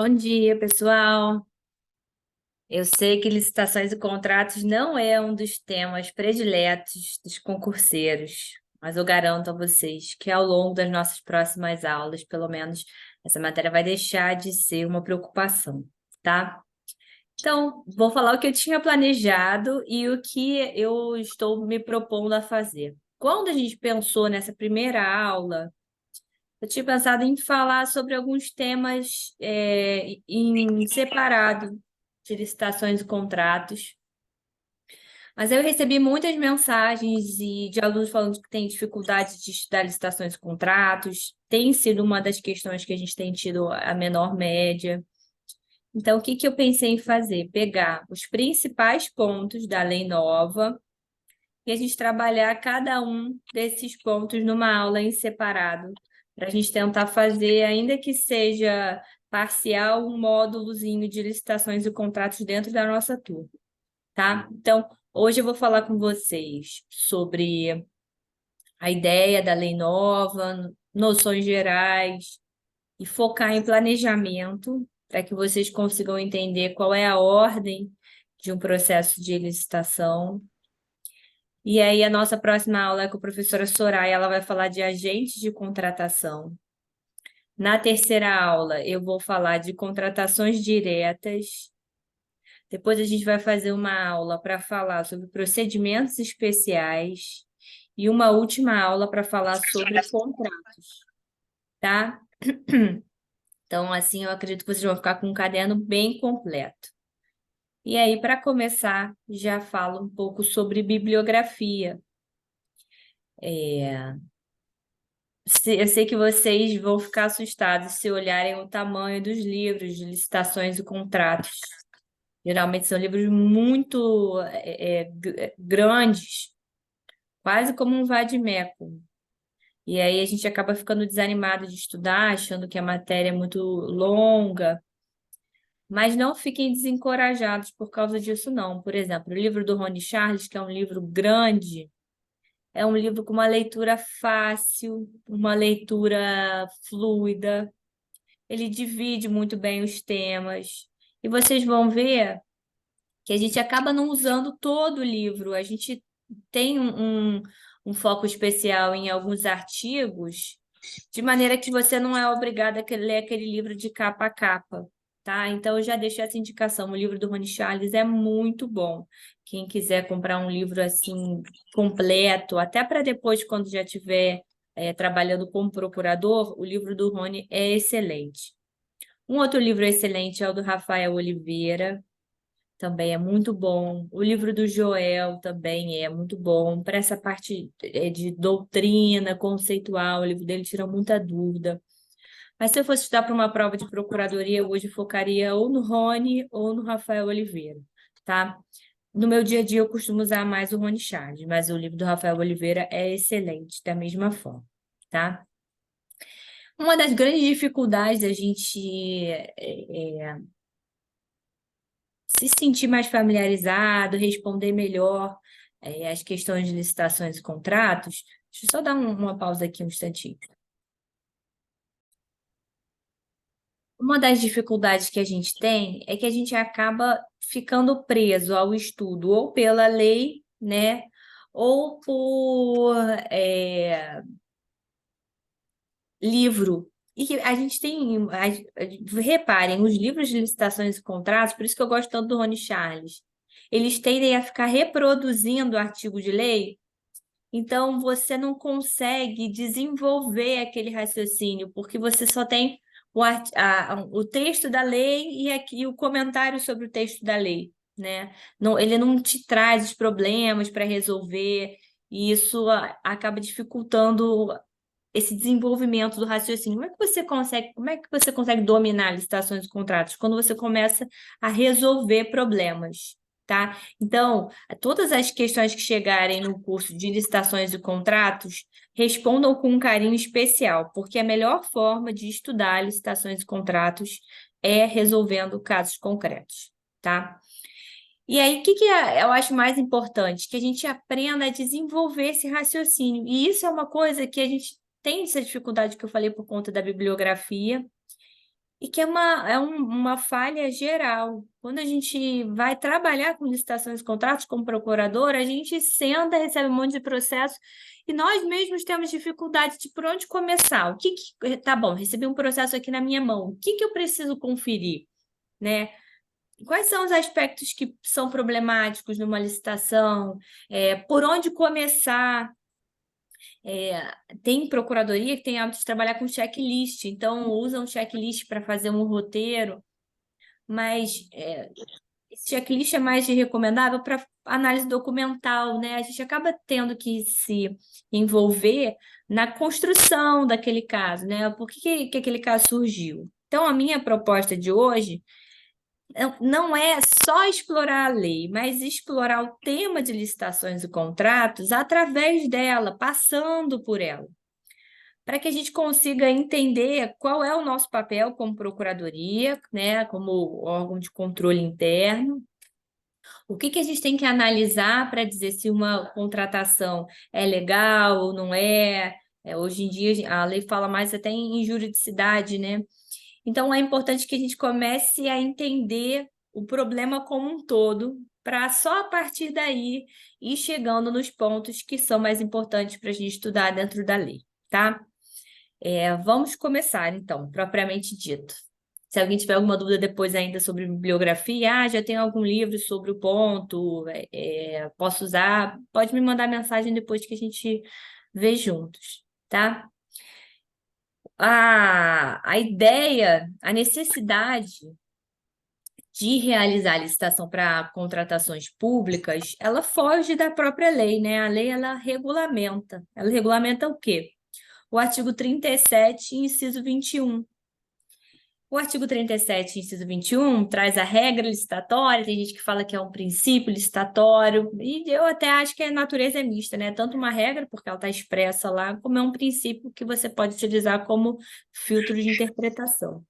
Bom dia, pessoal. Eu sei que licitações e contratos não é um dos temas prediletos dos concurseiros, mas eu garanto a vocês que ao longo das nossas próximas aulas, pelo menos, essa matéria vai deixar de ser uma preocupação, tá? Então, vou falar o que eu tinha planejado e o que eu estou me propondo a fazer. Quando a gente pensou nessa primeira aula, eu tinha pensado em falar sobre alguns temas em separado de licitações e contratos, mas eu recebi muitas mensagens de alunos falando que têm dificuldade de estudar licitações e contratos, tem sido uma das questões que a gente tem tido a menor média. Então, o que eu pensei em fazer? Pegar os principais pontos da lei nova e a gente trabalhar cada um desses pontos numa aula em separado, para a gente tentar fazer, ainda que seja parcial, um módulozinho de licitações e contratos dentro da nossa turma, tá? Então, hoje eu vou falar com vocês sobre a ideia da lei nova, noções gerais e focar em planejamento, para que vocês consigam entender qual é a ordem de um processo de licitação. E aí, a nossa próxima aula é com a professora Soraya, ela vai falar de agentes de contratação. Na terceira aula, eu vou falar de contratações diretas. Depois, a gente vai fazer uma aula para falar sobre procedimentos especiais. E uma última aula para falar sobre contratos, tá? Então, assim, eu acredito que vocês vão ficar com um caderno bem completo. E aí, para começar, já falo um pouco sobre bibliografia. Eu sei que vocês vão ficar assustados se olharem o tamanho dos livros de licitações e contratos. Geralmente são livros muito grandes, quase como um vade-mecum. E aí a gente acaba ficando desanimado de estudar, achando que a matéria é muito longa. Mas não fiquem desencorajados por causa disso, não. Por exemplo, o livro do Rony Charles, que é um livro grande, é um livro com uma leitura fácil, uma leitura fluida. Ele divide muito bem os temas. E vocês vão ver que a gente acaba não usando todo o livro. A gente tem um foco especial em alguns artigos, de maneira que você não é obrigado a ler aquele livro de capa a capa, tá? Então, eu já deixei essa indicação. O livro do Rony Charles é muito bom. Quem quiser comprar um livro assim completo, até para depois, quando já estiver trabalhando como procurador, o livro do Rony é excelente. Um outro livro excelente é o do Rafael Oliveira, também é muito bom. O livro do Joel também é muito bom. Para essa parte de doutrina conceitual, o livro dele tira muita dúvida. Mas se eu fosse estudar para uma prova de procuradoria, eu hoje focaria ou no Rony ou no Rafael Oliveira, tá? No meu dia a dia, eu costumo usar mais o Rony Charles, mas o livro do Rafael Oliveira é excelente, da mesma forma, tá? Uma das grandes dificuldades da gente se sentir mais familiarizado, responder melhor as questões de licitações e contratos. Deixa eu só dar uma pausa aqui um instantinho. Uma das dificuldades que a gente tem é que a gente acaba ficando preso ao estudo ou pela lei, né? Ou por livro. E que a gente tem. Reparem, os livros de licitações e contratos, por isso que eu gosto tanto do Rony Charles, eles tendem a ficar reproduzindo o artigo de lei, então você não consegue desenvolver aquele raciocínio, porque você só tem o texto da lei e aqui o comentário sobre o texto da lei, né? Não, ele não te traz os problemas para resolver, e isso acaba dificultando esse desenvolvimento do raciocínio. Como é que você consegue dominar licitações e contratos? Quando você começa a resolver problemas, tá? Então, todas as questões que chegarem no curso de licitações e contratos, respondam com um carinho especial, porque a melhor forma de estudar licitações e contratos é resolvendo casos concretos, tá? E aí, eu acho mais importante? Que a gente aprenda a desenvolver esse raciocínio. E isso é uma coisa que a gente tem essa dificuldade que eu falei por conta da bibliografia. e que uma falha geral. Quando a gente vai trabalhar com licitações e contratos como procurador, a gente senta, recebe um monte de processo e nós mesmos temos dificuldade de por onde começar. Tá bom, recebi um processo aqui na minha mão, o que eu preciso conferir, né? Quais são os aspectos que são problemáticos numa licitação? Por onde começar? Tem procuradoria que tem hábito de trabalhar com checklist, então usam checklist para fazer um roteiro, mas esse checklist é mais recomendável para análise documental, né? A gente acaba tendo que se envolver na construção daquele caso, né? Por que aquele caso surgiu? Então, a minha proposta de hoje não é só explorar a lei, mas explorar o tema de licitações e contratos através dela, passando por ela, para que a gente consiga entender qual é o nosso papel como procuradoria, né, como órgão de controle interno, o que a gente tem que analisar para dizer se uma contratação é legal ou não é. Hoje em dia a lei fala mais até em juridicidade, né? Então, é importante que a gente comece a entender o problema como um todo, para só a partir daí ir chegando nos pontos que são mais importantes para a gente estudar dentro da lei, tá? Vamos começar, então, propriamente dito. Se alguém tiver alguma dúvida depois ainda sobre bibliografia, já tem algum livro sobre o ponto, posso usar, pode me mandar mensagem depois que a gente vê juntos, tá? A ideia, a necessidade de realizar a licitação para contratações públicas, ela foge da própria lei, né? A lei, ela regulamenta. Ela regulamenta o quê? O artigo 37, inciso 21. O artigo 37, inciso 21, traz a regra licitatória, tem gente que fala que é um princípio licitatório, e eu até acho que a natureza é mista, né? Tanto uma regra, porque ela está expressa lá, como é um princípio que você pode utilizar como filtro de interpretação.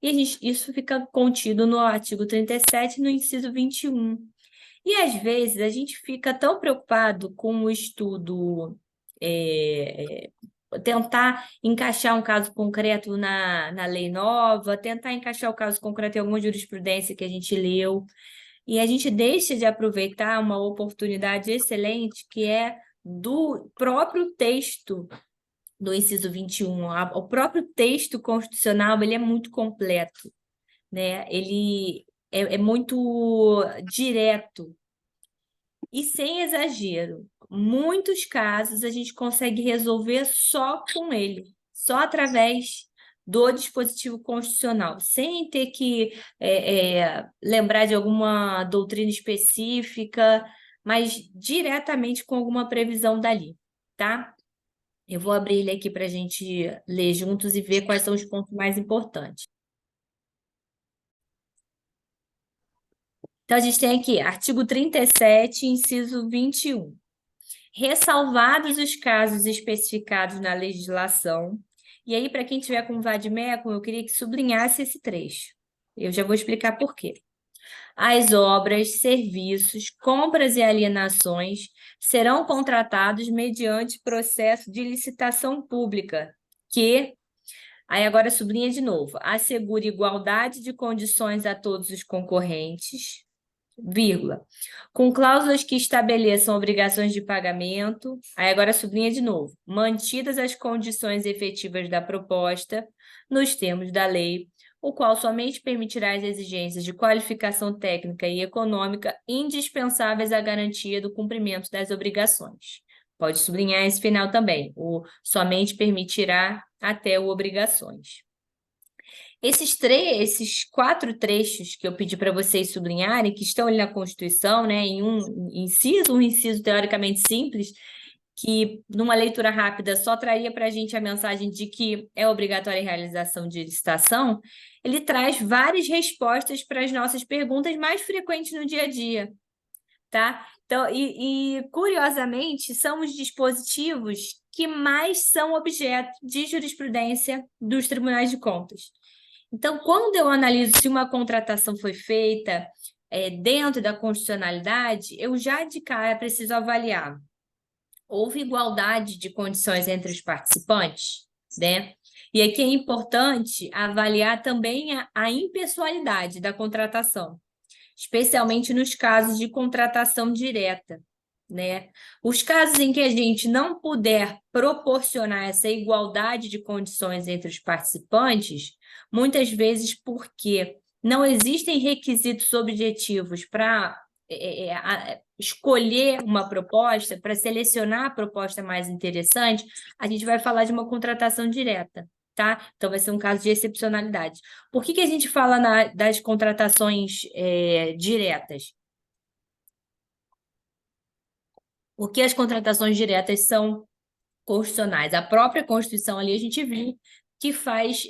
E isso fica contido no artigo 37, no inciso 21. E, às vezes, a gente fica tão preocupado com o estudo, tentar encaixar um caso concreto na lei nova, tentar encaixar o caso concreto em alguma jurisprudência que a gente leu, e a gente deixa de aproveitar uma oportunidade excelente que é do próprio texto do inciso 21. O próprio texto constitucional, ele é muito completo, né? Ele é muito direto e sem exagero. Muitos casos a gente consegue resolver só com ele, só através do dispositivo constitucional, sem ter que lembrar de alguma doutrina específica, mas diretamente com alguma previsão dali, tá? Eu vou abrir ele aqui para a gente ler juntos e ver quais são os pontos mais importantes. Então, a gente tem aqui, artigo 37, inciso 21. Ressalvados os casos especificados na legislação, e aí, para quem tiver com vade-mecum, eu queria que sublinhasse esse trecho. Eu já vou explicar por quê. As obras, serviços, compras e alienações serão contratados mediante processo de licitação pública, que, aí agora sublinha de novo, assegure igualdade de condições a todos os concorrentes, vírgula, com cláusulas que estabeleçam obrigações de pagamento, aí agora sublinha de novo, mantidas as condições efetivas da proposta, nos termos da lei, o qual somente permitirá as exigências de qualificação técnica e econômica indispensáveis à garantia do cumprimento das obrigações. Pode sublinhar esse final também, o somente permitirá até o obrigações. Esses 4 trechos que eu pedi para vocês sublinharem, que estão ali na Constituição, né, em um inciso teoricamente simples, que numa leitura rápida só traria para a gente a mensagem de que é obrigatória a realização de licitação, ele traz várias respostas para as nossas perguntas mais frequentes no dia a dia, tá? Então, curiosamente, são os dispositivos que mais são objeto de jurisprudência dos tribunais de contas. Então, quando eu analiso se uma contratação foi feita dentro da constitucionalidade, eu já de cara preciso avaliar. Houve igualdade de condições entre os participantes, né? E aqui é importante avaliar também a impessoalidade da contratação, especialmente nos casos de contratação direta, né? Os casos em que a gente não puder proporcionar essa igualdade de condições entre os participantes, muitas vezes porque não existem requisitos objetivos para escolher uma proposta, para selecionar a proposta mais interessante, a gente vai falar de uma contratação direta. Tá? Então, vai ser um caso de excepcionalidade. Por que a gente fala das contratações diretas? Porque as contratações diretas são constitucionais. A própria Constituição ali a gente viu que faz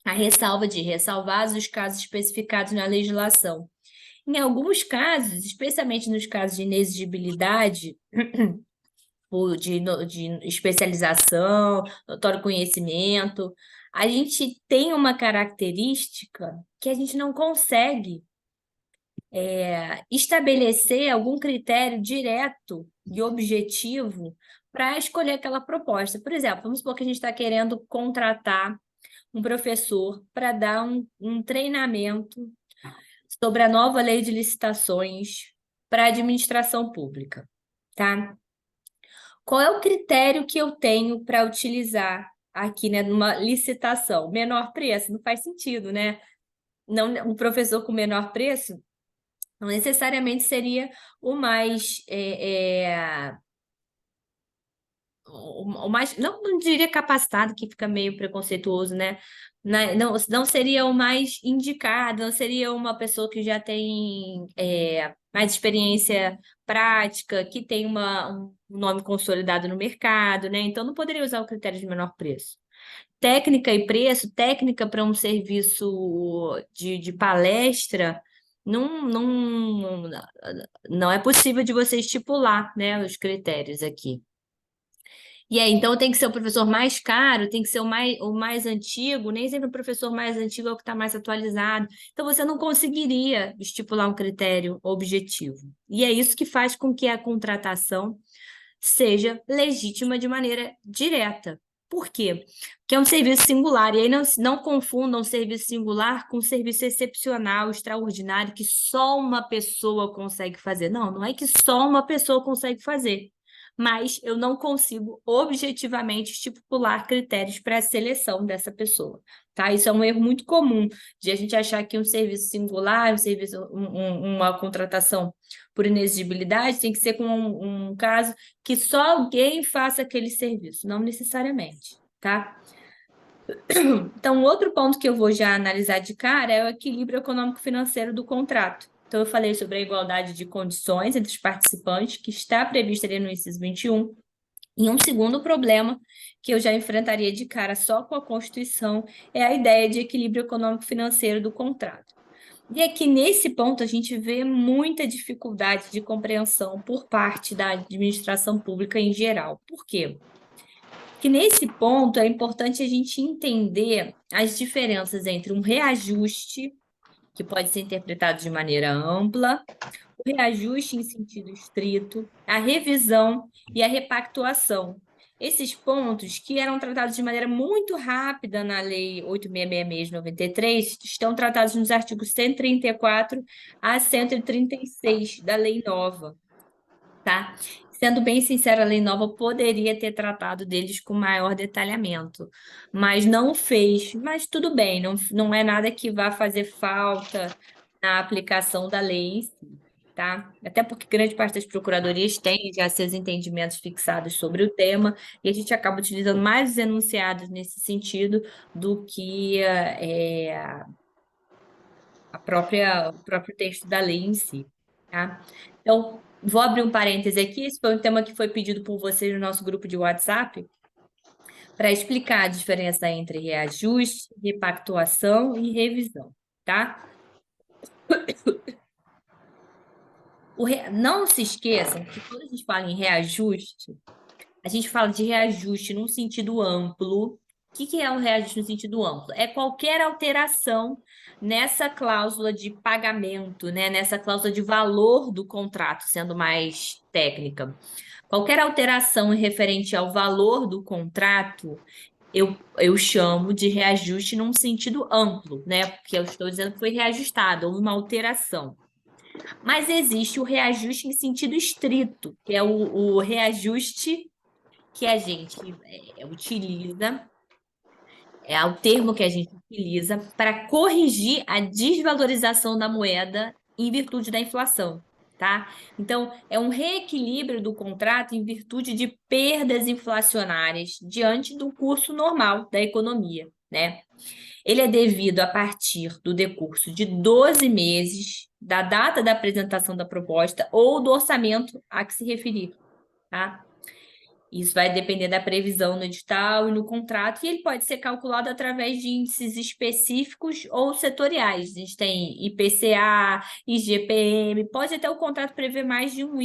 a ressalva de ressalvados os casos especificados na legislação. Em alguns casos, especialmente nos casos de inexigibilidade, de especialização, notório conhecimento, a gente tem uma característica que a gente não consegue estabelecer algum critério direto e objetivo para escolher aquela proposta. Por exemplo, vamos supor que a gente está querendo contratar um professor para dar um treinamento sobre a nova lei de licitações para a administração pública, tá? Qual é o critério que eu tenho para utilizar aqui, né, numa licitação? Menor preço? Não faz sentido, né? Não, um professor com menor preço não necessariamente seria o mais, o mais, não diria capacitado, que fica meio preconceituoso, né? Não seria o mais indicado, não seria uma pessoa que já tem mais experiência prática, que tem um nome consolidado no mercado, né? Então, não poderia usar o critério de menor preço. Técnica e preço, técnica para um serviço de palestra, não é possível de você estipular, né, os critérios aqui. E aí, então tem que ser o professor mais caro, tem que ser o mais antigo, nem sempre o professor mais antigo é o que está mais atualizado. Então você não conseguiria estipular um critério objetivo. E é isso que faz com que a contratação seja legítima de maneira direta. Por quê? Porque é um serviço singular, e aí não confundam serviço singular com serviço excepcional, extraordinário, que só uma pessoa consegue fazer. Não é que só uma pessoa consegue fazer, mas eu não consigo objetivamente estipular critérios para a seleção dessa pessoa, tá? Isso é um erro muito comum de a gente achar que um serviço singular, uma contratação por inexigibilidade tem que ser com um caso que só alguém faça aquele serviço, não necessariamente, tá? Então, outro ponto que eu vou já analisar de cara é o equilíbrio econômico-financeiro do contrato. Então, eu falei sobre a igualdade de condições entre os participantes, que está prevista ali no inciso 21. E um segundo problema que eu já enfrentaria de cara só com a Constituição é a ideia de equilíbrio econômico-financeiro do contrato. E aqui, nesse ponto, a gente vê muita dificuldade de compreensão por parte da administração pública em geral. Por quê? Porque nesse ponto é importante a gente entender as diferenças entre um reajuste, que pode ser interpretado de maneira ampla, o reajuste em sentido estrito, a revisão e a repactuação. Esses pontos, que eram tratados de maneira muito rápida na Lei 8.666 de 93, estão tratados nos artigos 134 a 136 da Lei Nova, tá? Sendo bem sincera, a Lei Nova poderia ter tratado deles com maior detalhamento, mas não fez. Mas tudo bem, não é nada que vá fazer falta na aplicação da lei em si, tá? Até porque grande parte das procuradorias tem já seus entendimentos fixados sobre o tema, e a gente acaba utilizando mais os enunciados nesse sentido do que o próprio texto da lei em si, tá? Então, vou abrir um parêntese aqui, esse foi um tema que foi pedido por vocês no nosso grupo de WhatsApp, para explicar a diferença entre reajuste, repactuação e revisão, tá? Não se esqueçam que quando a gente fala em reajuste, a gente fala de reajuste num sentido amplo. O que é um reajuste no sentido amplo? É qualquer alteração nessa cláusula de pagamento, né? Nessa cláusula de valor do contrato, sendo mais técnica. Qualquer alteração referente ao valor do contrato eu chamo de reajuste num sentido amplo, né? Porque eu estou dizendo que foi reajustado, houve uma alteração. Mas existe o reajuste em sentido estrito, que é o reajuste que a gente utiliza, é o termo que a gente utiliza para corrigir a desvalorização da moeda em virtude da inflação, tá? Então, é um reequilíbrio do contrato em virtude de perdas inflacionárias diante do curso normal da economia, né? Ele é devido a partir do decurso de 12 meses da data da apresentação da proposta ou do orçamento a que se referir, tá? Isso vai depender da previsão no edital e no contrato, e ele pode ser calculado através de índices específicos ou setoriais. A gente tem IPCA, IGPM, pode até o contrato prever mais de um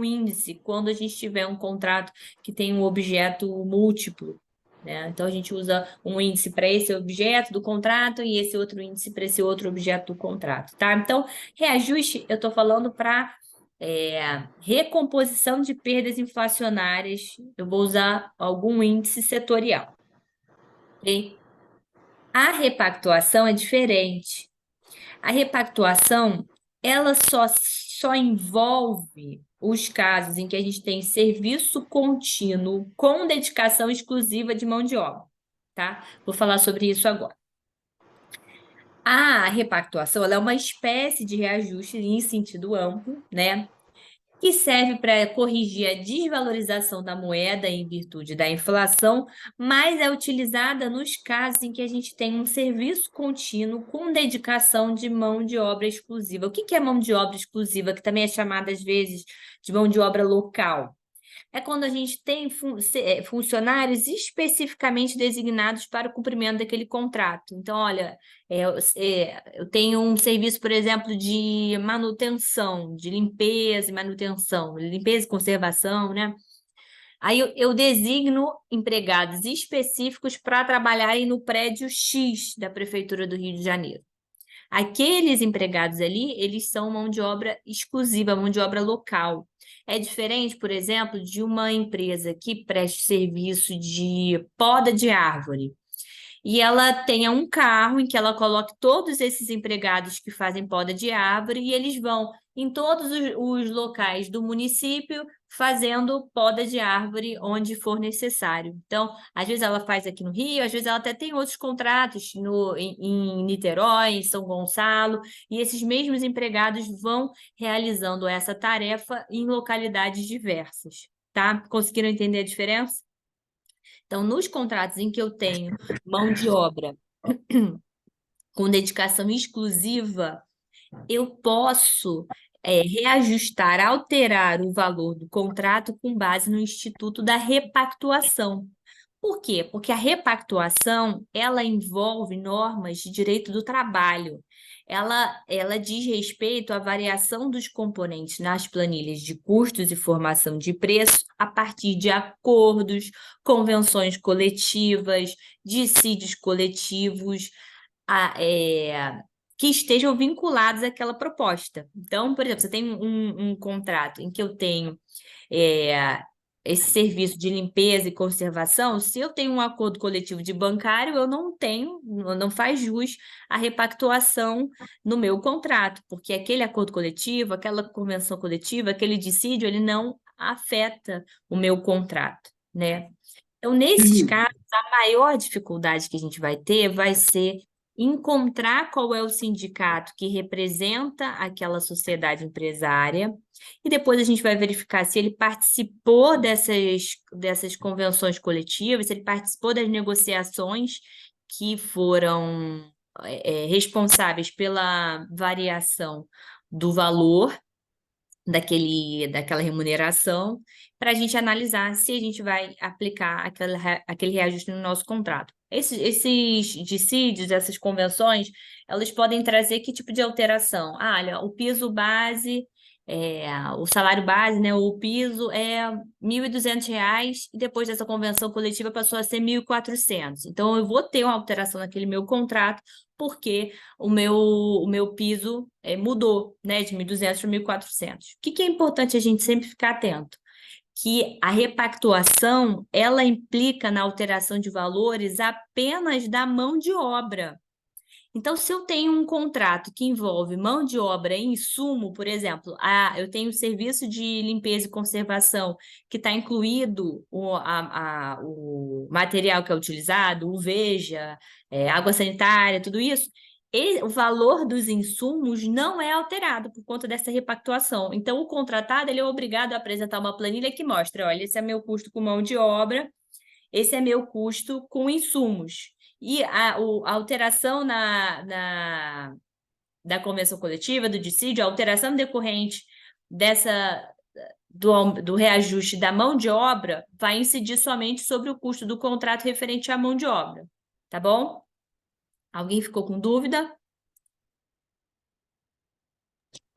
índice, quando a gente tiver um contrato que tem um objeto múltiplo, né? Então, a gente usa um índice para esse objeto do contrato e esse outro índice para esse outro objeto do contrato, tá? Então, reajuste, eu estou falando para recomposição de perdas inflacionárias, eu vou usar algum índice setorial. Ok? A repactuação é diferente. A repactuação, ela só envolve os casos em que a gente tem serviço contínuo com dedicação exclusiva de mão de obra, tá? Vou falar sobre isso agora. A repactuação, ela é uma espécie de reajuste em sentido amplo, né? Que serve para corrigir a desvalorização da moeda em virtude da inflação, mas é utilizada nos casos em que a gente tem um serviço contínuo com dedicação de mão de obra exclusiva. O que é mão de obra exclusiva, que também é chamada às vezes de mão de obra local? É quando a gente tem funcionários especificamente designados para o cumprimento daquele contrato. Então, olha, eu tenho um serviço, por exemplo, de manutenção, de limpeza e manutenção, limpeza e conservação, né? Aí eu designo empregados específicos para trabalharem no prédio X da Prefeitura do Rio de Janeiro. Aqueles empregados ali, eles são mão de obra exclusiva, mão de obra local. É diferente, por exemplo, de uma empresa que preste serviço de poda de árvore e ela tenha um carro em que ela coloque todos esses empregados que fazem poda de árvore e eles vão em todos os locais do município fazendo poda de árvore onde for necessário. Então, às vezes ela faz aqui no Rio, às vezes ela até tem outros contratos em Niterói, em São Gonçalo, e esses mesmos empregados vão realizando essa tarefa em localidades diversas, tá? Conseguiram entender a diferença? Então, nos contratos em que eu tenho mão de obra com dedicação exclusiva, eu posso reajustar, alterar o valor do contrato com base no Instituto da Repactuação. Por quê? Porque a repactuação, ela envolve normas de direito do trabalho. Ela diz respeito à variação dos componentes nas planilhas de custos e formação de preço a partir de acordos, convenções coletivas, dissídios coletivos, que estejam vinculados àquela proposta. Então, por exemplo, você tem um contrato em que eu tenho é, esse serviço de limpeza e conservação, se eu tenho um acordo coletivo de bancário, eu não tenho, não faz jus à repactuação no meu contrato, porque aquele acordo coletivo, aquela convenção coletiva, aquele dissídio, ele não afeta o meu contrato, né? Então, nesses casos, a maior dificuldade que a gente vai ter vai ser encontrar qual é o sindicato que representa aquela sociedade empresária, e depois a gente vai verificar se ele participou dessas convenções coletivas, se ele participou das negociações que foram responsáveis pela variação do valor daquela remuneração, para a gente analisar se a gente vai aplicar aquele reajuste no nosso contrato. Esses dissídios, essas convenções, elas podem trazer que tipo de alteração? Ah, olha, o piso base, o salário base, né, o piso é R$ 1.200 e depois dessa convenção coletiva passou a ser 1.400. Então, eu vou ter uma alteração naquele meu contrato porque o meu piso mudou, né, de 1.200 para 1.400. O que é importante a gente sempre ficar atento? que a repactuação, ela implica na alteração de valores apenas da mão de obra. Então, se eu tenho um contrato que envolve mão de obra e insumo, por exemplo, eu tenho serviço de limpeza e conservação que está incluído o material que é utilizado, o Veja, água sanitária, tudo isso, o valor dos insumos não é alterado por conta dessa repactuação. Então, o contratado ele é obrigado a apresentar uma planilha que mostra, olha, esse é meu custo com mão de obra, esse é meu custo com insumos. E a alteração da convenção coletiva, do dissídio, a alteração decorrente do reajuste da mão de obra vai incidir somente sobre o custo do contrato referente à mão de obra. Tá bom? Alguém ficou com dúvida?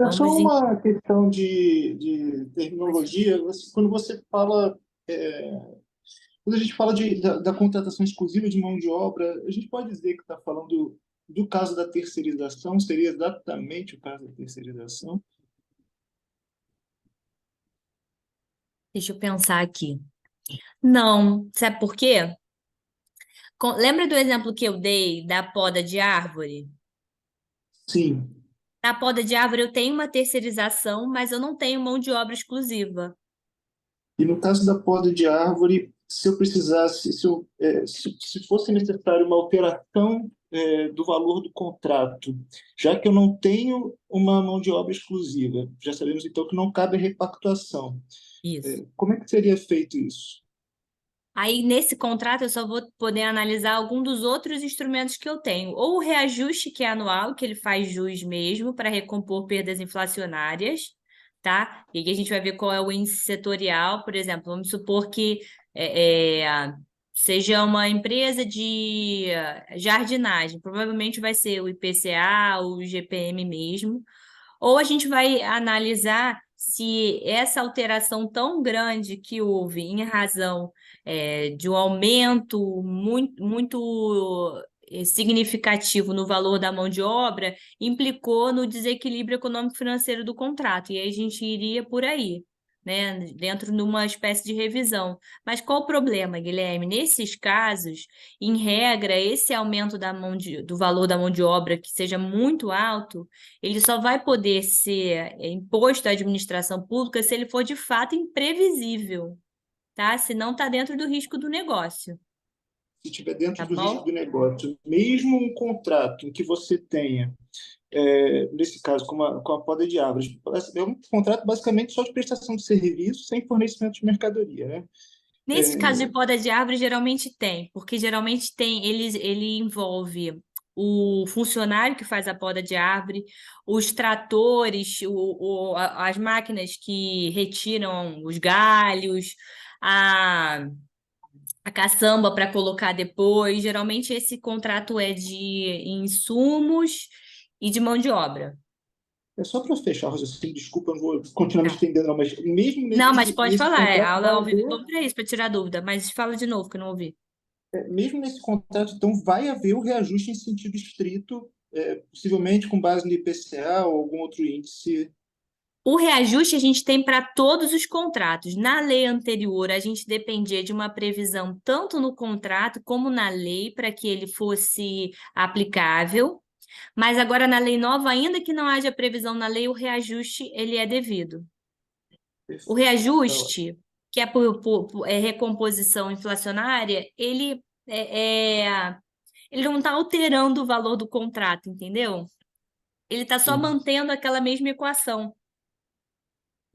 É só Vamos em... uma questão de terminologia. Quando você fala, quando a gente fala da contratação exclusiva de mão de obra, a gente pode dizer que está falando do caso da terceirização? Seria exatamente o caso da terceirização? Deixa eu pensar aqui. Não, sabe por quê? Lembra do exemplo que eu dei da poda de árvore? Sim. Na poda de árvore eu tenho uma terceirização, mas eu não tenho mão de obra exclusiva. E no caso da poda de árvore, se eu precisasse, se fosse necessário uma alteração do valor do contrato, já que eu não tenho uma mão de obra exclusiva, já sabemos então que não cabe repactuação. Isso. Como é que seria feito isso? Aí, nesse contrato, eu só vou poder analisar algum dos outros instrumentos que eu tenho. Ou o reajuste, que é anual, que ele faz jus mesmo, para recompor perdas inflacionárias, tá? E aqui a gente vai ver qual é o índice setorial, por exemplo, vamos supor que seja uma empresa de jardinagem, provavelmente vai ser o IPCA, o GPM mesmo. Ou a gente vai analisar se essa alteração tão grande que houve em razão de um aumento muito significativo no valor da mão de obra implicou no desequilíbrio econômico-financeiro do contrato. E aí a gente iria por aí, né, dentro de uma espécie de revisão. Mas qual o problema, Guilherme? Nesses casos, em regra, esse aumento do valor da mão de obra que seja muito alto, ele só vai poder ser imposto à administração pública se ele for de fato imprevisível, tá? Se não está dentro do risco do negócio, Se estiver dentro tá do risco bom? do negócio, mesmo um contrato em que você tenha, nesse caso, com a poda de árvores, é um contrato basicamente só de prestação de serviço, sem fornecimento de mercadoria, né? Nesse caso de poda de árvore, geralmente tem, porque geralmente tem, ele envolve o funcionário que faz a poda de árvore, os tratores, as máquinas que retiram os galhos, a caçamba para colocar depois. Geralmente esse contrato é de insumos e de mão de obra. É só para fechar o raciocínio, desculpa, eu não vou continuar me Tá. estendendo, não, mas mesmo Não, mas nesse, pode nesse falar, a contrato aula vai ao vivo haver, para isso, para tirar dúvida, mas fala de novo que eu não ouvi. mesmo nesse contrato, então, vai haver o reajuste em sentido estrito, possivelmente com base no IPCA ou algum outro índice. O reajuste a gente tem para todos os contratos. Na lei anterior, a gente dependia de uma previsão tanto no contrato como na lei para que ele fosse aplicável. Mas agora na lei nova, ainda que não haja previsão na lei, o reajuste ele é devido. O Perfeito. Tá ótimo. reajuste, que é por recomposição inflacionária, ele não está alterando o valor do contrato, entendeu? Ele está só Sim, mantendo aquela mesma equação,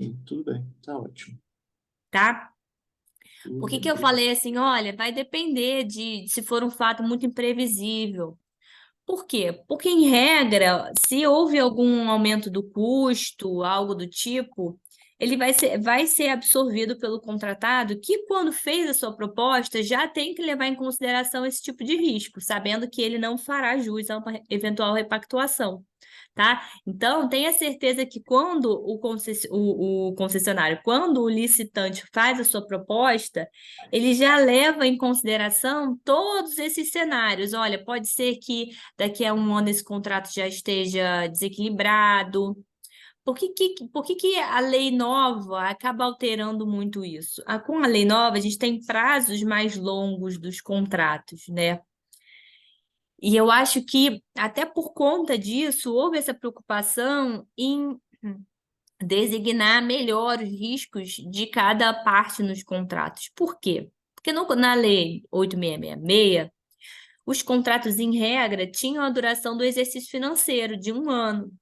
sim, tudo bem, tá ótimo. tá? Por Tudo que bem, que eu falei assim, olha, vai depender de se for um fato muito imprevisível. Por quê? Porque, em regra, se houve algum aumento do custo, algo do tipo, ele vai ser absorvido pelo contratado, que, quando fez a sua proposta, já tem que levar em consideração esse tipo de risco, sabendo que ele não fará jus a uma eventual repactuação. Tá? Então, tenha certeza que quando o concessionário, quando o licitante faz a sua proposta, ele já leva em consideração todos esses cenários. Olha, pode ser que daqui a um ano esse contrato já esteja desequilibrado, Por que a lei nova acaba alterando muito isso? Com a lei nova, a gente tem prazos mais longos dos contratos, né? E eu acho que, até por conta disso, houve essa preocupação em designar melhor os riscos de cada parte nos contratos. Por quê? Porque na Lei 8666, os contratos, em regra, tinham a duração do exercício financeiro de 1 ano.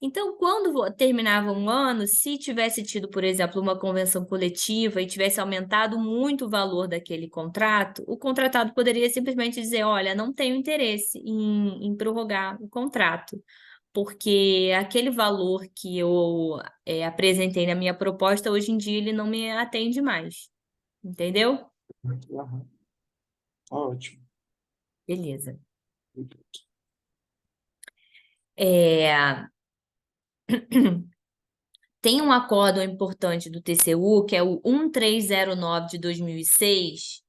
Então, quando terminava 1 ano, se tivesse tido, por exemplo, uma convenção coletiva e tivesse aumentado muito o valor daquele contrato, o contratado poderia simplesmente dizer: olha, não tenho interesse em prorrogar o contrato, porque aquele valor que eu apresentei na minha proposta, hoje em dia, ele não me atende mais. Entendeu? Aham. Ótimo. Beleza. É... Tem um acórdão importante do TCU, que é o 1309 de 2006,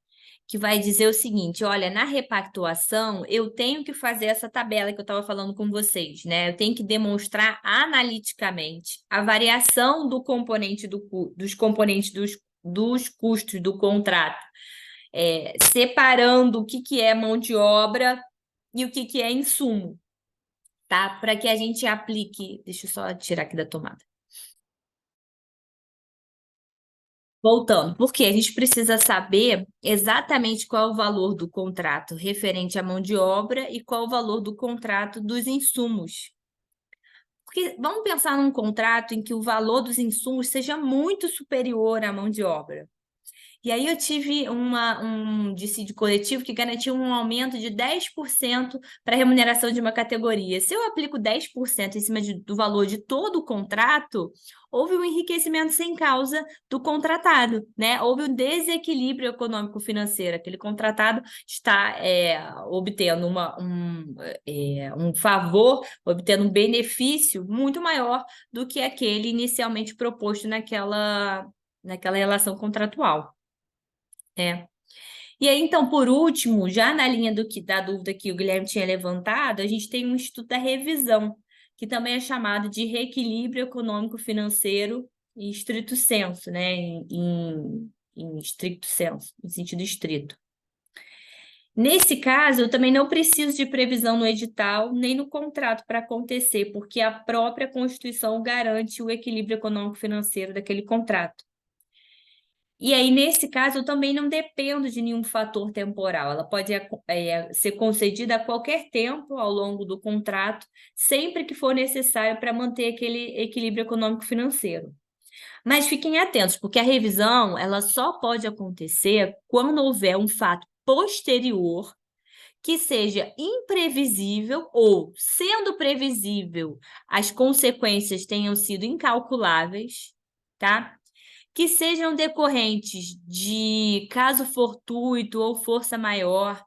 que vai dizer o seguinte: olha, na repactuação, eu tenho que fazer essa tabela que eu estava falando com vocês, né? Eu tenho que demonstrar analiticamente a variação do componente dos componentes dos custos do contrato, separando o que é mão de obra e o que é insumo, tá? Para que a gente aplique. Deixa eu só tirar aqui da tomada. Voltando, porque a gente precisa saber exatamente qual é o valor do contrato referente à mão de obra e qual é o valor do contrato dos insumos. Porque vamos pensar num contrato em que o valor dos insumos seja muito superior à mão de obra. E aí eu tive um dissídio coletivo que garantiu um aumento de 10% para a remuneração de uma categoria. Se eu aplico 10% em cima do valor de todo o contrato, houve um enriquecimento sem causa do contratado, né? Houve um desequilíbrio econômico-financeiro. Aquele contratado está obtendo um favor, obtendo um benefício muito maior do que aquele inicialmente proposto naquela relação contratual. E aí, então, por último, já na linha da dúvida que o Guilherme tinha levantado, a gente tem um Instituto da Revisão, que também é chamado de reequilíbrio econômico-financeiro em estrito senso, né? Em estricto senso, em sentido estrito. Nesse caso, eu também não preciso de previsão no edital nem no contrato para acontecer, porque a própria Constituição garante o equilíbrio econômico-financeiro daquele contrato. E aí, nesse caso, eu também não dependo de nenhum fator temporal. Ela pode ser concedida a qualquer tempo ao longo do contrato, sempre que for necessário para manter aquele equilíbrio econômico-financeiro. Mas fiquem atentos, porque a revisão ela só pode acontecer quando houver um fato posterior que seja imprevisível ou, sendo previsível, as consequências tenham sido incalculáveis, tá? Que sejam decorrentes de caso fortuito ou força maior,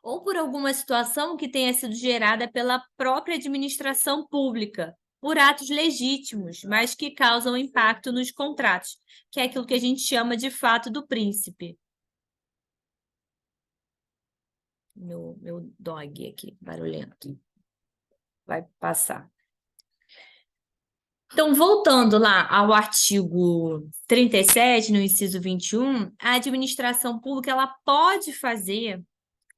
ou por alguma situação que tenha sido gerada pela própria administração pública, por atos legítimos, mas que causam impacto nos contratos, que é aquilo que a gente chama de fato do príncipe. Meu dog aqui, barulhento. Vai passar. Então, voltando lá ao artigo 37, no inciso 21, a administração pública ela pode fazer,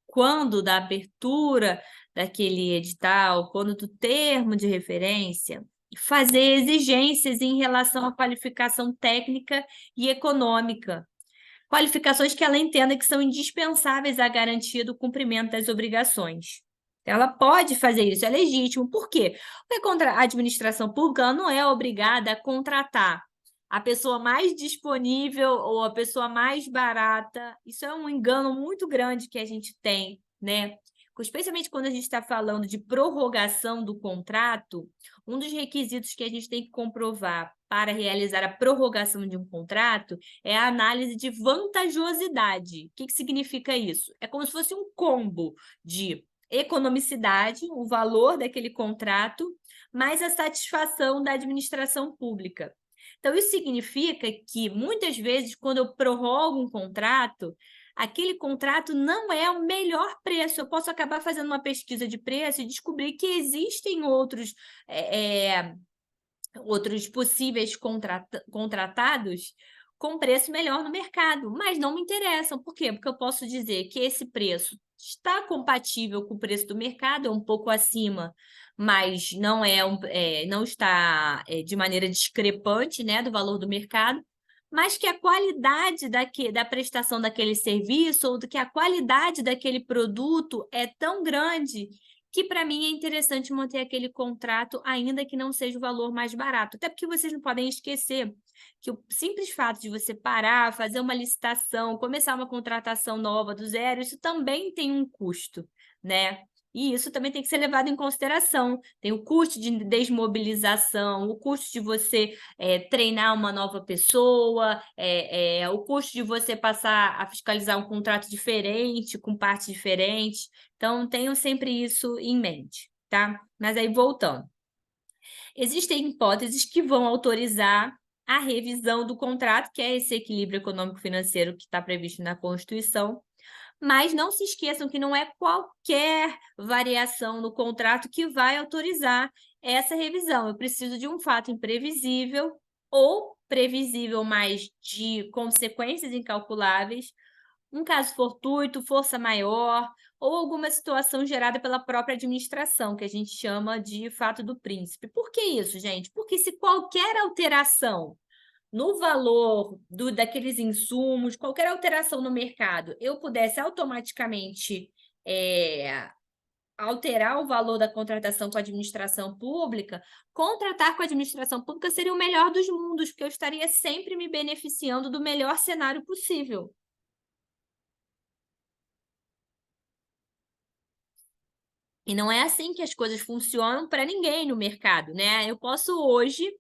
quando da abertura daquele edital, quando do termo de referência, fazer exigências em relação à qualificação técnica e econômica. Qualificações que ela entenda que são indispensáveis à garantia do cumprimento das obrigações. Ela pode fazer isso, é legítimo. Por quê? Porque a administração pública ela não é obrigada a contratar a pessoa mais disponível ou a pessoa mais barata. Isso é um engano muito grande que a gente tem, né? Especialmente quando a gente está falando de prorrogação do contrato, um dos requisitos que a gente tem que comprovar para realizar a prorrogação de um contrato é a análise de vantajosidade. O que significa isso? É como se fosse um combo de economicidade, o valor daquele contrato, mais a satisfação da administração pública. Então, isso significa que, muitas vezes, quando eu prorrogo um contrato, aquele contrato não é o melhor preço. Eu posso acabar fazendo uma pesquisa de preço e descobrir que existem outros possíveis contratados com preço melhor no mercado, mas não me interessam. Por quê? Porque eu posso dizer que esse preço está compatível com o preço do mercado, é um pouco acima, mas não está de maneira discrepante, né, do valor do mercado, mas que a qualidade da prestação daquele serviço ou que a qualidade daquele produto é tão grande que para mim é interessante manter aquele contrato, ainda que não seja o valor mais barato. Até porque vocês não podem esquecer que o simples fato de você parar, fazer uma licitação, começar uma contratação nova do zero, isso também tem um custo, né? E isso também tem que ser levado em consideração. Tem o custo de desmobilização, o custo de você treinar uma nova pessoa, o custo de você passar a fiscalizar um contrato diferente, com partes diferentes. Então, tenham sempre isso em mente, tá? Mas aí, voltando. Existem hipóteses que vão autorizar a revisão do contrato, que é esse equilíbrio econômico-financeiro que está previsto na Constituição, mas não se esqueçam que não é qualquer variação no contrato que vai autorizar essa revisão. Eu preciso de um fato imprevisível ou previsível, mas de consequências incalculáveis, um caso fortuito, força maior, ou alguma situação gerada pela própria administração, que a gente chama de fato do príncipe. Por que isso, gente? Porque se qualquer alteração no valor daqueles insumos, qualquer alteração no mercado, eu pudesse automaticamente alterar o valor da contratação com a administração pública, contratar com a administração pública seria o melhor dos mundos, porque eu estaria sempre me beneficiando do melhor cenário possível. E não é assim que as coisas funcionam para ninguém no mercado, né? Eu posso hoje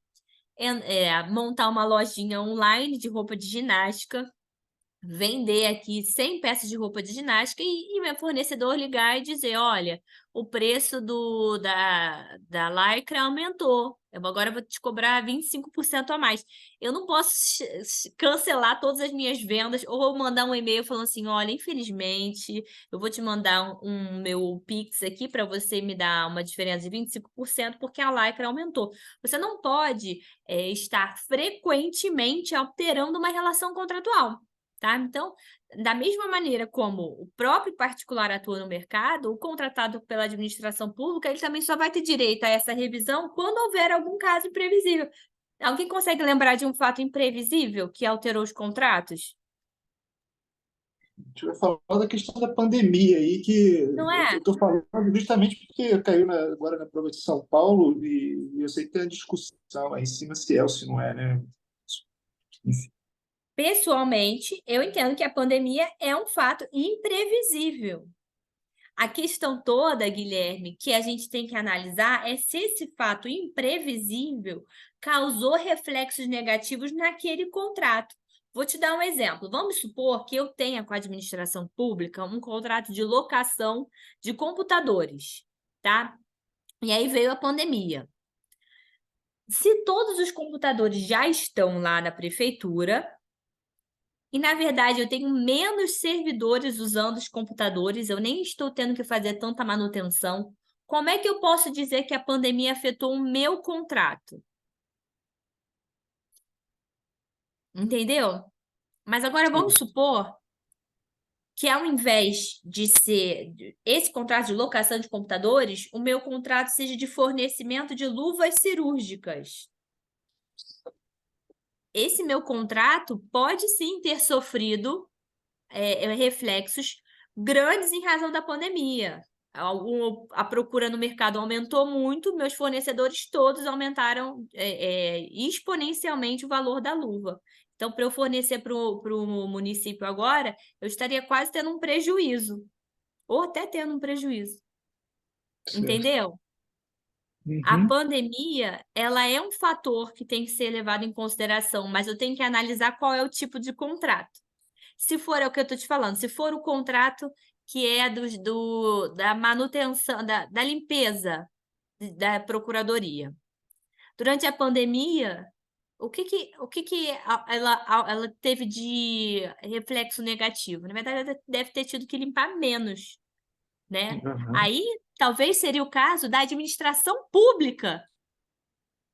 montar uma lojinha online de roupa de ginástica, vender aqui 100 peças de roupa de ginástica e meu fornecedor ligar e dizer, olha, o preço da Lycra aumentou, eu agora vou te cobrar 25% a mais. Eu não posso cancelar todas as minhas vendas ou mandar um e-mail falando assim, olha, infelizmente, eu vou te mandar um meu Pix aqui para você me dar uma diferença de 25% porque a Lycra aumentou. Você não pode estar frequentemente alterando uma relação contratual. Tá? Então, da mesma maneira como o próprio particular atua no mercado, o contratado pela administração pública, ele também só vai ter direito a essa revisão quando houver algum caso imprevisível. Alguém consegue lembrar de um fato imprevisível que alterou os contratos? A gente vai falar da questão da pandemia aí, que Não eu é? estou falando justamente porque caiu agora na prova de São Paulo e eu sei que tem a discussão aí em cima se é ou se não é, né? Enfim. Pessoalmente, eu entendo que a pandemia é um fato imprevisível. A questão toda, Guilherme, que a gente tem que analisar é se esse fato imprevisível causou reflexos negativos naquele contrato. Vou te dar um exemplo. Vamos supor que eu tenha com a administração pública um contrato de locação de computadores, tá? E aí veio a pandemia. Se todos os computadores já estão lá na prefeitura, e, na verdade, eu tenho menos servidores usando os computadores, eu nem estou tendo que fazer tanta manutenção. Como é que eu posso dizer que a pandemia afetou o meu contrato? Entendeu? Mas agora vamos supor que, ao invés de ser esse contrato de locação de computadores, o meu contrato seja de fornecimento de luvas cirúrgicas. Esse meu contrato pode sim ter sofrido reflexos grandes em razão da pandemia. A procura no mercado aumentou muito, meus fornecedores todos aumentaram exponencialmente o valor da luva. Então, para eu fornecer para o município agora, eu estaria quase tendo um prejuízo, ou até tendo um prejuízo. Certo. Entendeu? A Uhum. pandemia, ela é um fator que tem que ser levado em consideração, mas eu tenho que analisar qual é o tipo de contrato. Se for, é o que eu estou te falando, se for o contrato que é da manutenção, da limpeza da procuradoria. Durante a pandemia, ela teve de reflexo negativo? Na verdade, ela deve ter tido que limpar menos, né? Aham. Aí, talvez seria o caso da administração pública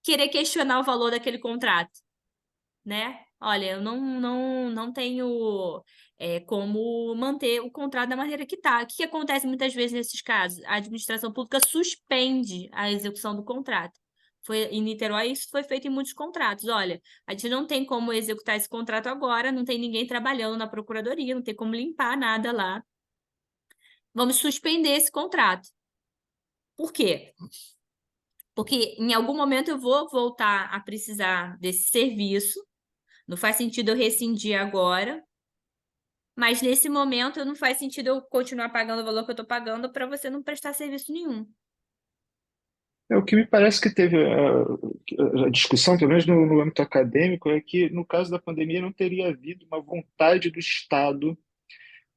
querer questionar o valor daquele contrato, né? Olha, eu não tenho como manter o contrato da maneira que está. O que acontece muitas vezes nesses casos? A administração pública suspende a execução do contrato. Em Niterói, isso foi feito em muitos contratos. Olha, a gente não tem como executar esse contrato agora, não tem ninguém trabalhando na procuradoria, não tem como limpar nada lá. Vamos suspender esse contrato. Por quê? Porque em algum momento eu vou voltar a precisar desse serviço. Não faz sentido eu rescindir agora, mas nesse momento não faz sentido eu continuar pagando o valor que eu estou pagando para você não prestar serviço nenhum. O que me parece que teve a discussão, pelo menos no âmbito acadêmico, é que no caso da pandemia não teria havido uma vontade do Estado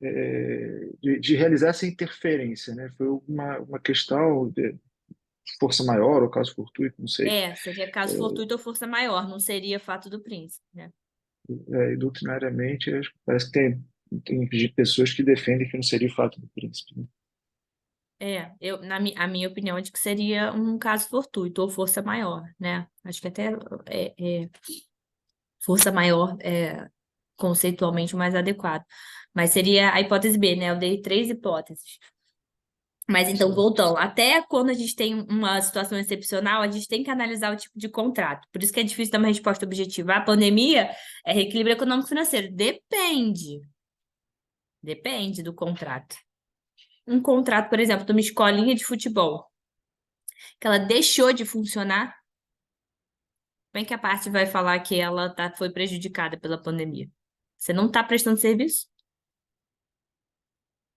de realizar essa interferência, né? Foi uma questão de força maior ou caso fortuito, não sei. Seria caso fortuito ou força maior, não seria fato do príncipe, né? Doutrinariamente, parece que tem pessoas que defendem que não seria o fato do príncipe, né? A minha opinião é de que seria um caso fortuito ou força maior, né? Acho que até força maior é conceitualmente o mais adequado. Mas seria a hipótese B, né? Eu dei 3 hipóteses. Mas então, voltando, até quando a gente tem uma situação excepcional, a gente tem que analisar o tipo de contrato. Por isso que é difícil dar uma resposta objetiva. A pandemia é reequilíbrio econômico-financeiro. Depende. Depende do contrato. Um contrato, por exemplo, de uma escolinha de futebol, que ela deixou de funcionar, como é que a parte vai falar que ela foi prejudicada pela pandemia? Você não está prestando serviço?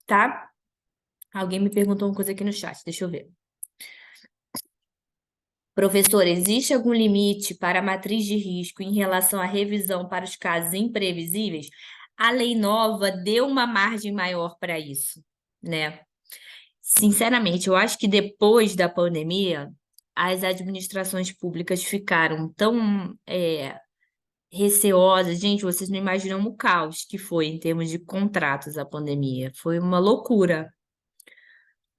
Tá? Alguém me perguntou uma coisa aqui no chat, deixa eu ver. Professor, existe algum limite para a matriz de risco em relação à revisão para os casos imprevisíveis? A lei nova deu uma margem maior para isso, né? Sinceramente, eu acho que depois da pandemia, as administrações públicas ficaram tão receosas. Gente, vocês não imaginam o caos que foi em termos de contratos a pandemia. Foi uma loucura.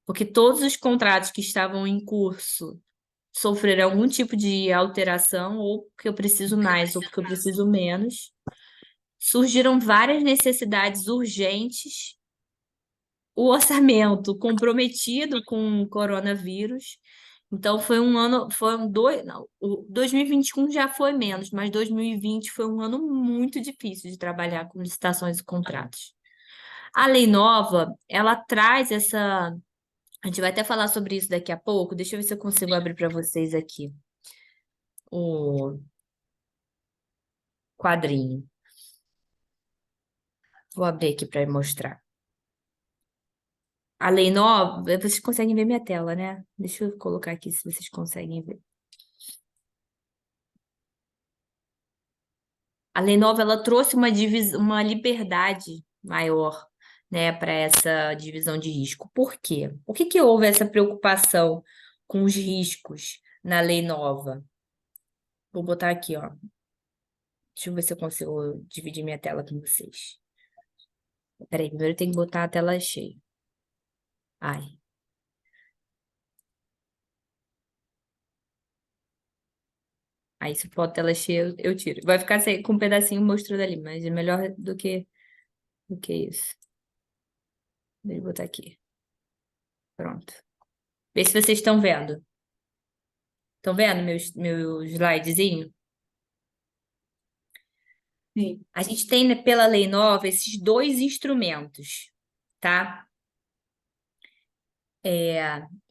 Porque todos os contratos que estavam em curso sofrer algum tipo de alteração, ou porque eu preciso mais, ou porque eu preciso menos. Surgiram várias necessidades urgentes, o orçamento comprometido com o coronavírus. Então, foi um ano, foram dois, não, o 2021 já foi menos, mas 2020 foi um ano muito difícil de trabalhar com licitações e contratos. A lei nova, ela traz essa. A gente vai até falar sobre isso daqui a pouco. Deixa eu ver se eu consigo abrir para vocês aqui o quadrinho. Vou abrir aqui para mostrar. A lei nova, vocês conseguem ver minha tela, né? Deixa eu colocar aqui se vocês conseguem ver. A lei nova, ela trouxe uma liberdade maior, né, para essa divisão de risco. Por quê? Por que houve essa preocupação com os riscos na lei nova? Vou botar aqui, ó. Deixa eu ver se eu consigo dividir minha tela com vocês. Peraí, primeiro eu tenho que botar a tela cheia. Ai. Aí, se for a tela cheia, eu tiro. Vai ficar com um pedacinho mostrando ali, mas é melhor do que isso. Deixa eu botar aqui. Pronto. Vê se vocês estão vendo. Estão vendo meu slidezinho? Sim. A gente tem, né, pela lei nova, esses 2 instrumentos, tá?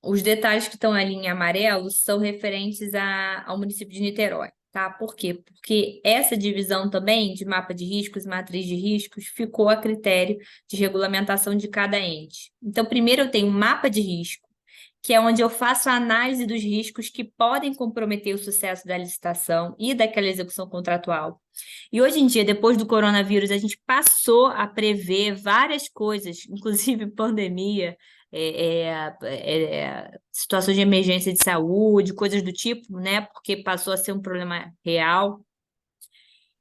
Os detalhes que estão ali em amarelo são referentes ao município de Niterói, tá? Por quê? Porque essa divisão também de mapa de riscos, matriz de riscos, ficou a critério de regulamentação de cada ente. Então, primeiro eu tenho um mapa de risco, que é onde eu faço a análise dos riscos que podem comprometer o sucesso da licitação e daquela execução contratual. E hoje em dia, depois do coronavírus, a gente passou a prever várias coisas, inclusive pandemia, situações de emergência de saúde, coisas do tipo, né? Porque passou a ser um problema real.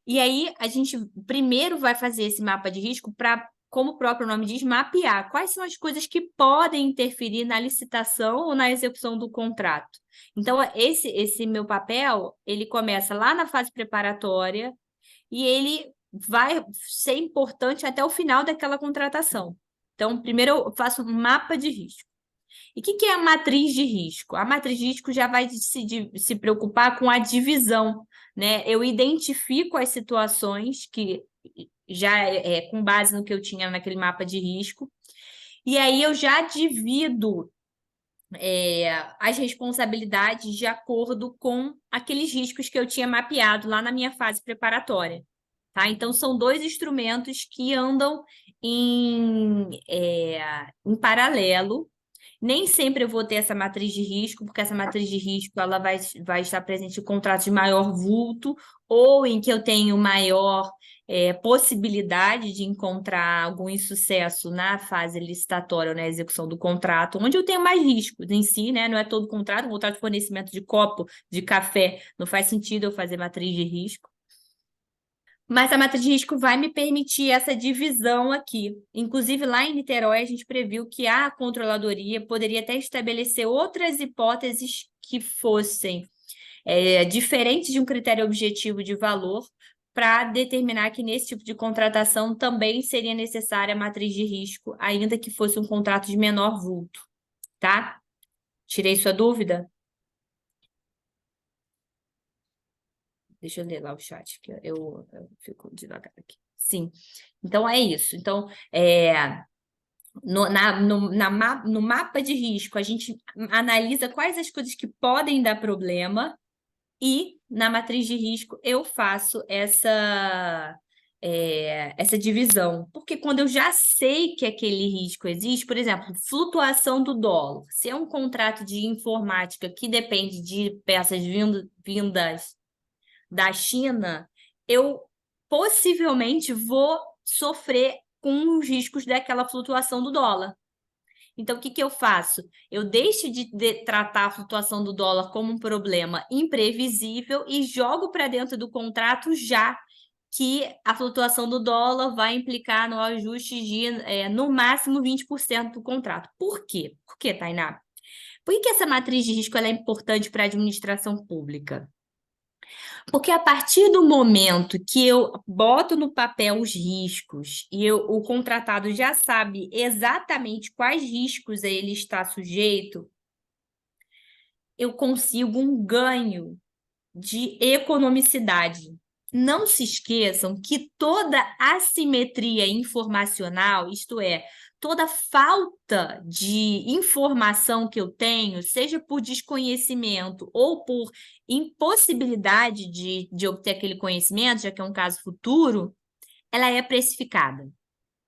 E aí, a gente primeiro vai fazer esse mapa de risco para, como o próprio nome diz, mapear quais são as coisas que podem interferir na licitação ou na execução do contrato. Então, esse meu papel, ele começa lá na fase preparatória e ele vai ser importante até o final daquela contratação. Então, primeiro eu faço um mapa de risco. E o que é a matriz de risco? A matriz de risco já vai se preocupar com a divisão, né? Eu identifico as situações que já com base no que eu tinha naquele mapa de risco, e aí eu já divido as responsabilidades de acordo com aqueles riscos que eu tinha mapeado lá na minha fase preparatória. Tá? Então, são dois instrumentos que andam em paralelo. Nem sempre eu vou ter essa matriz de risco, porque essa matriz de risco ela vai estar presente em contratos de maior vulto ou em que eu tenho maior possibilidade de encontrar algum insucesso na fase licitatória ou na execução do contrato, onde eu tenho mais riscos em si, né? Não é todo contrato, um contrato de fornecimento de copo de café, não faz sentido eu fazer matriz de risco. Mas a matriz de risco vai me permitir essa divisão aqui. Inclusive, lá em Niterói, a gente previu que a controladoria poderia até estabelecer outras hipóteses que fossem diferentes de um critério objetivo de valor para determinar que nesse tipo de contratação também seria necessária a matriz de risco, ainda que fosse um contrato de menor vulto, tá? Tirei sua dúvida? Deixa eu ler lá o chat, que eu fico devagar aqui. Sim, então é isso. Então, no mapa de risco, a gente analisa quais as coisas que podem dar problema e na matriz de risco eu faço essa divisão. Porque quando eu já sei que aquele risco existe, por exemplo, flutuação do dólar. Se é um contrato de informática que depende de peças vindas da China, eu possivelmente vou sofrer com os riscos daquela flutuação do dólar. Então, o que eu faço? Eu deixo de tratar a flutuação do dólar como um problema imprevisível e jogo para dentro do contrato já que a flutuação do dólar vai implicar no ajuste de, no máximo, 20% do contrato. Por quê? Por quê, Tainá? Por que essa matriz de risco ela é importante para a administração pública? Porque a partir do momento que eu boto no papel os riscos e o contratado já sabe exatamente quais riscos ele está sujeito, eu consigo um ganho de economicidade. Não se esqueçam que toda assimetria informacional, isto é, toda falta de informação que eu tenho, seja por desconhecimento ou por impossibilidade de obter aquele conhecimento, já que é um caso futuro, ela é precificada,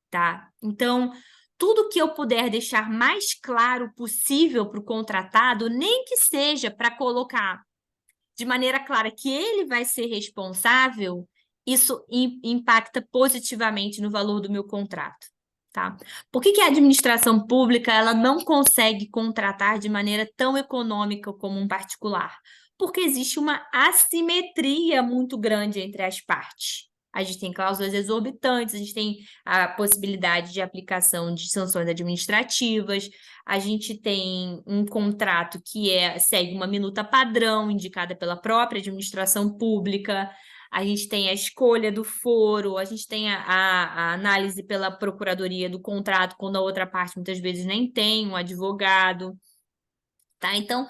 tá? Então, tudo que eu puder deixar mais claro possível para o contratado, nem que seja para colocar de maneira clara que ele vai ser responsável, isso impacta positivamente no valor do meu contrato, tá? Por que a administração pública ela não consegue contratar de maneira tão econômica como um particular? Porque existe uma assimetria muito grande entre as partes. A gente tem cláusulas exorbitantes, a gente tem a possibilidade de aplicação de sanções administrativas, a gente tem um contrato que segue uma minuta padrão indicada pela própria administração pública, a gente tem a escolha do foro, a gente tem a análise pela procuradoria do contrato, quando a outra parte muitas vezes nem tem um advogado, tá? Então,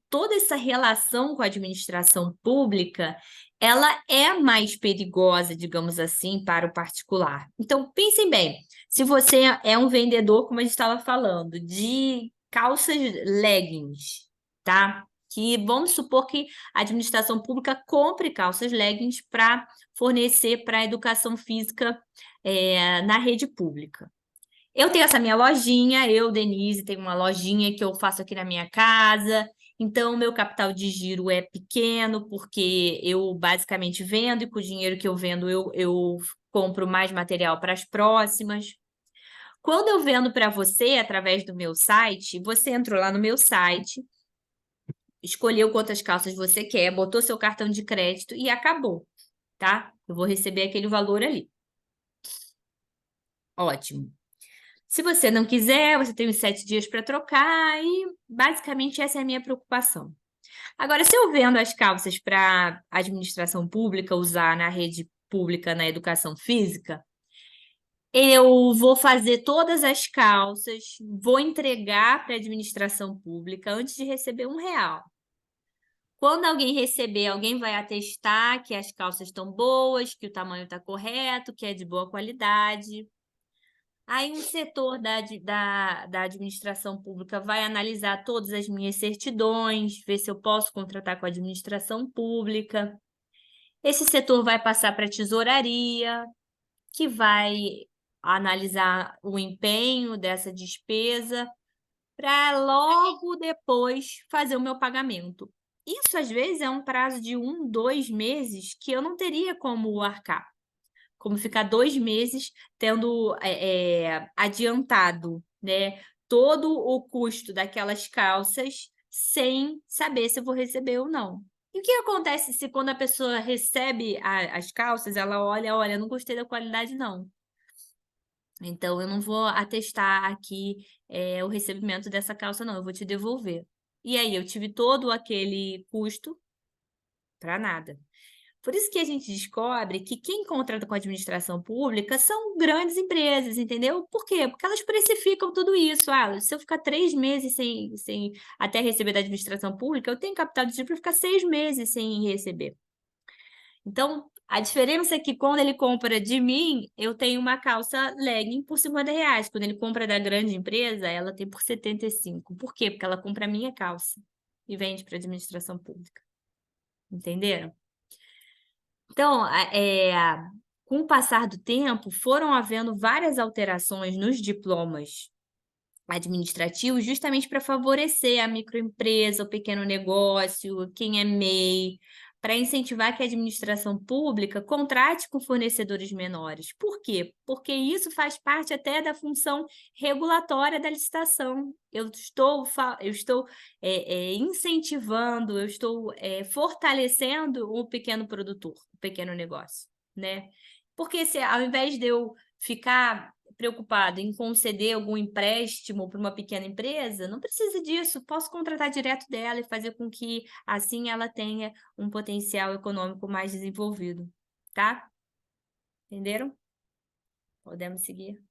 toda essa relação com a administração pública, ela é mais perigosa, digamos assim, para o particular. Então, pensem bem, se você é um vendedor, como a gente estava falando, de calças leggings, tá? Que vamos supor que a administração pública compre calças leggings para fornecer para a educação física na rede pública. Eu tenho essa minha lojinha, eu, Denise, tenho uma lojinha que eu faço aqui na minha casa. Então, o meu capital de giro é pequeno, porque eu basicamente vendo, e com o dinheiro que eu vendo, eu compro mais material para as próximas. Quando eu vendo para você, através do meu site, você entrou lá no meu site, escolheu quantas calças você quer, botou seu cartão de crédito e acabou. tá? Eu vou receber aquele valor ali. Ótimo. Se você não quiser, você tem os 7 dias para trocar e basicamente essa é a minha preocupação. Agora, se eu vendo as calças para administração pública, usar na rede pública, na educação física, eu vou fazer todas as calças, vou entregar para a administração pública antes de receber R$ 1. Quando alguém receber, alguém vai atestar que as calças estão boas, que o tamanho está correto, que é de boa qualidade. Aí um setor da administração pública vai analisar todas as minhas certidões, ver se eu posso contratar com a administração pública. Esse setor vai passar para a tesouraria, que vai analisar o empenho dessa despesa para logo depois fazer o meu pagamento. Isso, às vezes, é um prazo de 1, 2 meses que eu não teria como arcar. Como ficar 2 meses tendo adiantado, né, todo o custo daquelas calças sem saber se eu vou receber ou não. E o que acontece se quando a pessoa recebe as calças, ela olha, não gostei da qualidade, não. Então, eu não vou atestar aqui o recebimento dessa calça, não, eu vou te devolver. E aí, eu tive todo aquele custo para nada. Por isso que a gente descobre que quem contrata com a administração pública são grandes empresas, entendeu? Por quê? Porque elas precificam tudo isso. Ah, se eu ficar 3 meses sem até receber da administração pública, eu tenho capital de giro para ficar 6 meses sem receber. Então, a diferença é que quando ele compra de mim, eu tenho uma calça legging por R$ 50. Quando ele compra da grande empresa, ela tem por 75. Por quê? Porque ela compra a minha calça e vende para a administração pública. Entenderam? Então, com o passar do tempo, foram havendo várias alterações nos diplomas administrativos, justamente para favorecer a microempresa, o pequeno negócio, quem é MEI, para incentivar que a administração pública contrate com fornecedores menores. Por quê? Porque isso faz parte até da função regulatória da licitação. Eu estou incentivando, eu estou fortalecendo o pequeno produtor, o pequeno negócio, né? Porque se ao invés de eu ficar preocupado em conceder algum empréstimo para uma pequena empresa, não precisa disso, posso contratar direto dela e fazer com que assim ela tenha um potencial econômico mais desenvolvido, tá? Entenderam? Podemos seguir.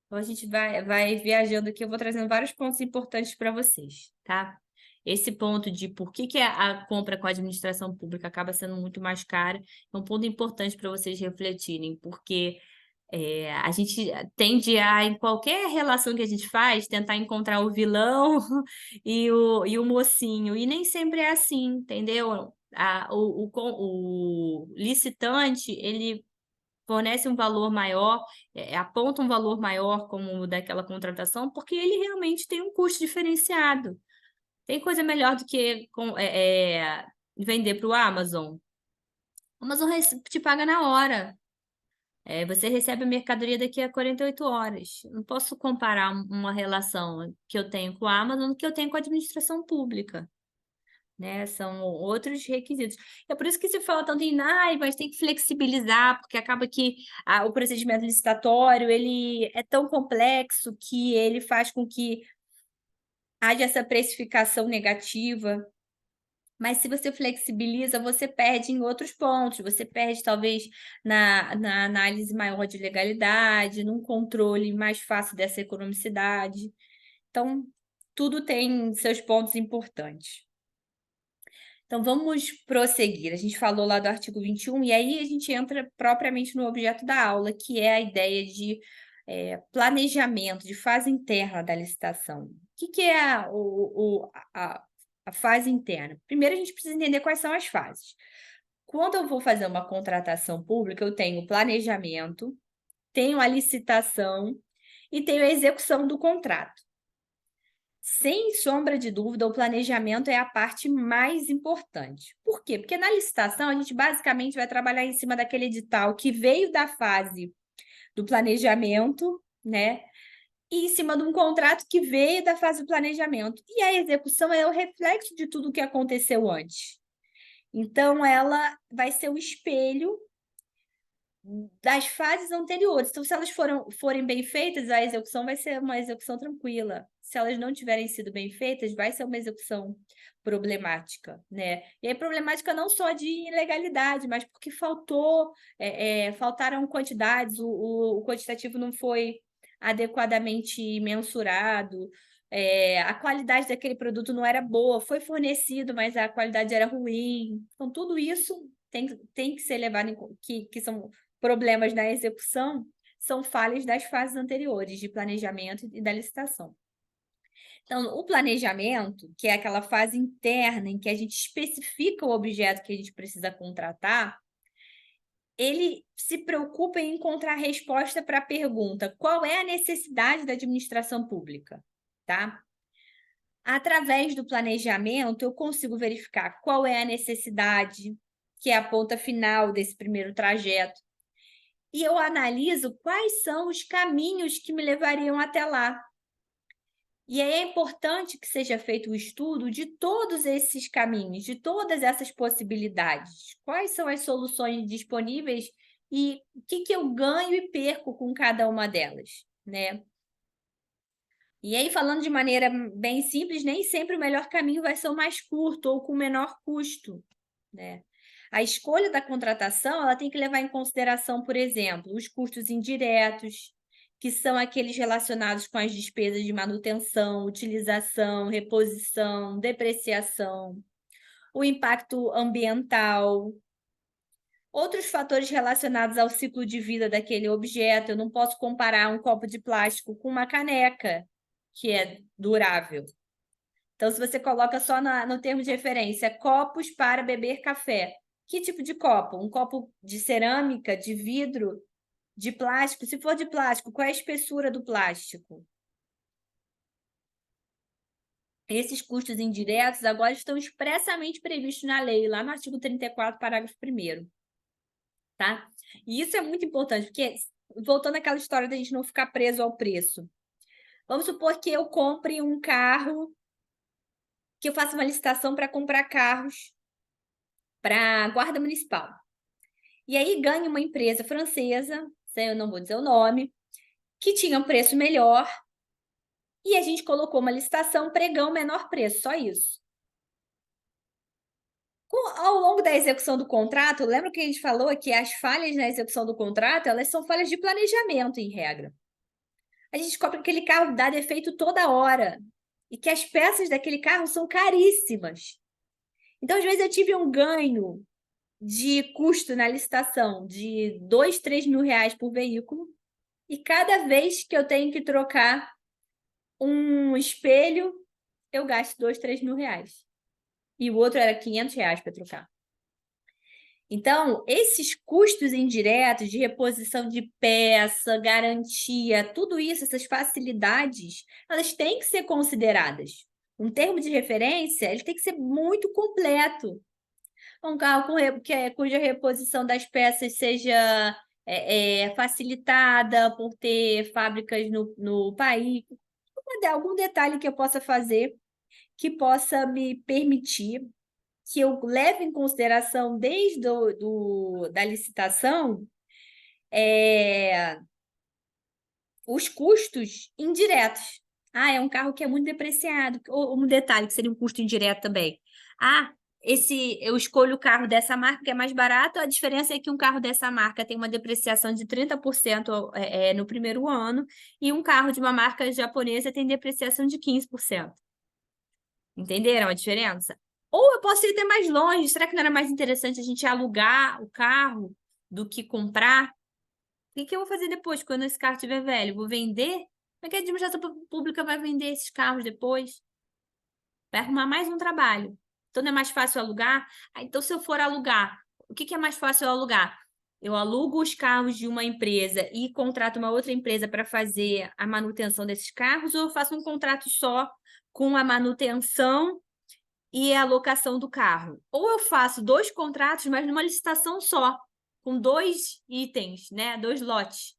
Então a gente vai viajando aqui, eu vou trazendo vários pontos importantes para vocês, tá? Esse ponto de por que a compra com a administração pública acaba sendo muito mais cara é um ponto importante para vocês refletirem, porque a gente tende a, em qualquer relação que a gente faz, tentar encontrar o vilão e o mocinho, e nem sempre é assim, entendeu? O licitante, ele fornece um valor maior, aponta um valor maior como o daquela contratação, porque ele realmente tem um custo diferenciado. Tem coisa melhor do que vender para o Amazon? O Amazon te paga na hora. Você recebe a mercadoria daqui a 48 horas. Não posso comparar uma relação que eu tenho com a Amazon que eu tenho com a administração pública, né? São outros requisitos. É por isso que se fala tanto em, mas tem que flexibilizar, porque acaba que o procedimento licitatório ele é tão complexo que ele faz com que haja essa precificação negativa. Mas se você flexibiliza, você perde em outros pontos. Você perde, talvez, na análise maior de legalidade, num controle mais fácil dessa economicidade. Então, tudo tem seus pontos importantes. Então, vamos prosseguir. A gente falou lá do artigo 21, e aí a gente entra propriamente no objeto da aula, que é a ideia de planejamento, de fase interna da licitação. O que é a fase interna? Primeiro, a gente precisa entender quais são as fases. Quando eu vou fazer uma contratação pública, eu tenho o planejamento, tenho a licitação e tenho a execução do contrato. Sem sombra de dúvida, o planejamento é a parte mais importante. Por quê? Porque na licitação, a gente basicamente vai trabalhar em cima daquele edital que veio da fase do planejamento, né? E em cima de um contrato que veio da fase do planejamento. E a execução é o reflexo de tudo o que aconteceu antes. Então, ela vai ser o espelho das fases anteriores. Então, se elas forem bem feitas, a execução vai ser uma execução tranquila. Se elas não tiverem sido bem feitas, vai ser uma execução problemática, né? E aí, problemática não só de ilegalidade, mas porque faltaram quantidades, o quantitativo não foi adequadamente mensurado, a qualidade daquele produto não era boa, foi fornecido, mas a qualidade era ruim. Então, tudo isso tem que ser levado em conta, que são problemas na execução, são falhas das fases anteriores, de planejamento e da licitação. Então, o planejamento, que é aquela fase interna em que a gente especifica o objeto que a gente precisa contratar, ele se preocupa em encontrar a resposta para a pergunta: qual é a necessidade da administração pública? Tá? Através do planejamento, eu consigo verificar qual é a necessidade, que é a ponta final desse primeiro trajeto, e eu analiso quais são os caminhos que me levariam até lá. E aí é importante que seja feito o estudo de todos esses caminhos, de todas essas possibilidades. Quais são as soluções disponíveis e o que eu ganho e perco com cada uma delas, né? E aí, falando de maneira bem simples, nem sempre o melhor caminho vai ser o mais curto ou com o menor custo, né? A escolha da contratação, ela tem que levar em consideração, por exemplo, os custos indiretos, que são aqueles relacionados com as despesas de manutenção, utilização, reposição, depreciação, o impacto ambiental, outros fatores relacionados ao ciclo de vida daquele objeto. Eu não posso comparar um copo de plástico com uma caneca, que é durável. Então, se você coloca só no termo de referência, copos para beber café. Que tipo de copo? Um copo de cerâmica, de vidro, de plástico? Se for de plástico, qual é a espessura do plástico? Esses custos indiretos agora estão expressamente previstos na lei, lá no artigo 34, parágrafo 1º. Tá? E isso é muito importante, porque, voltando àquela história da gente não ficar preso ao preço. Vamos supor que eu compre um carro, que eu faça uma licitação para comprar carros para a Guarda Municipal. E aí ganha uma empresa francesa, eu não vou dizer o nome, que tinha um preço melhor, e a gente colocou uma licitação pregão menor preço, só isso. Ao longo da execução do contrato, lembra que a gente falou que as falhas na execução do contrato, elas são falhas de planejamento, em regra. A gente descobre que aquele carro dá defeito toda hora, e que as peças daquele carro são caríssimas. Então, às vezes, eu tive um ganho de custo na licitação de 2, 3 mil reais por veículo, e cada vez que eu tenho que trocar um espelho, eu gasto 2, 3 mil reais. E o outro era 500 reais para trocar. Então, esses custos indiretos de reposição de peça, garantia, tudo isso, essas facilidades, elas têm que ser consideradas. Um termo de referência, ele tem que ser muito completo. Um carro cuja reposição das peças seja facilitada por ter fábricas no país. Algum detalhe que eu possa fazer que possa me permitir que eu leve em consideração desde da licitação os custos indiretos. É um carro que é muito depreciado. Ou um detalhe que seria um custo indireto também. Eu escolho o carro dessa marca que é mais barato, a diferença é que um carro dessa marca tem uma depreciação de 30% no primeiro ano, e um carro de uma marca japonesa tem depreciação de 15%. Entenderam a diferença? Ou eu posso ir até mais longe. Será que não era mais interessante a gente alugar o carro do que comprar? O que eu vou fazer depois, quando esse carro estiver velho? Vou vender? Como é que a administração pública vai vender esses carros depois? Vai arrumar mais um trabalho. Então, não é mais fácil alugar? Então, se eu for alugar, o que é mais fácil eu alugar? Eu alugo os carros de uma empresa e contrato uma outra empresa para fazer a manutenção desses carros, ou eu faço um contrato só com a manutenção e a locação do carro? Ou eu faço 2 contratos, mas numa licitação só, com 2 itens, né? 2 lotes,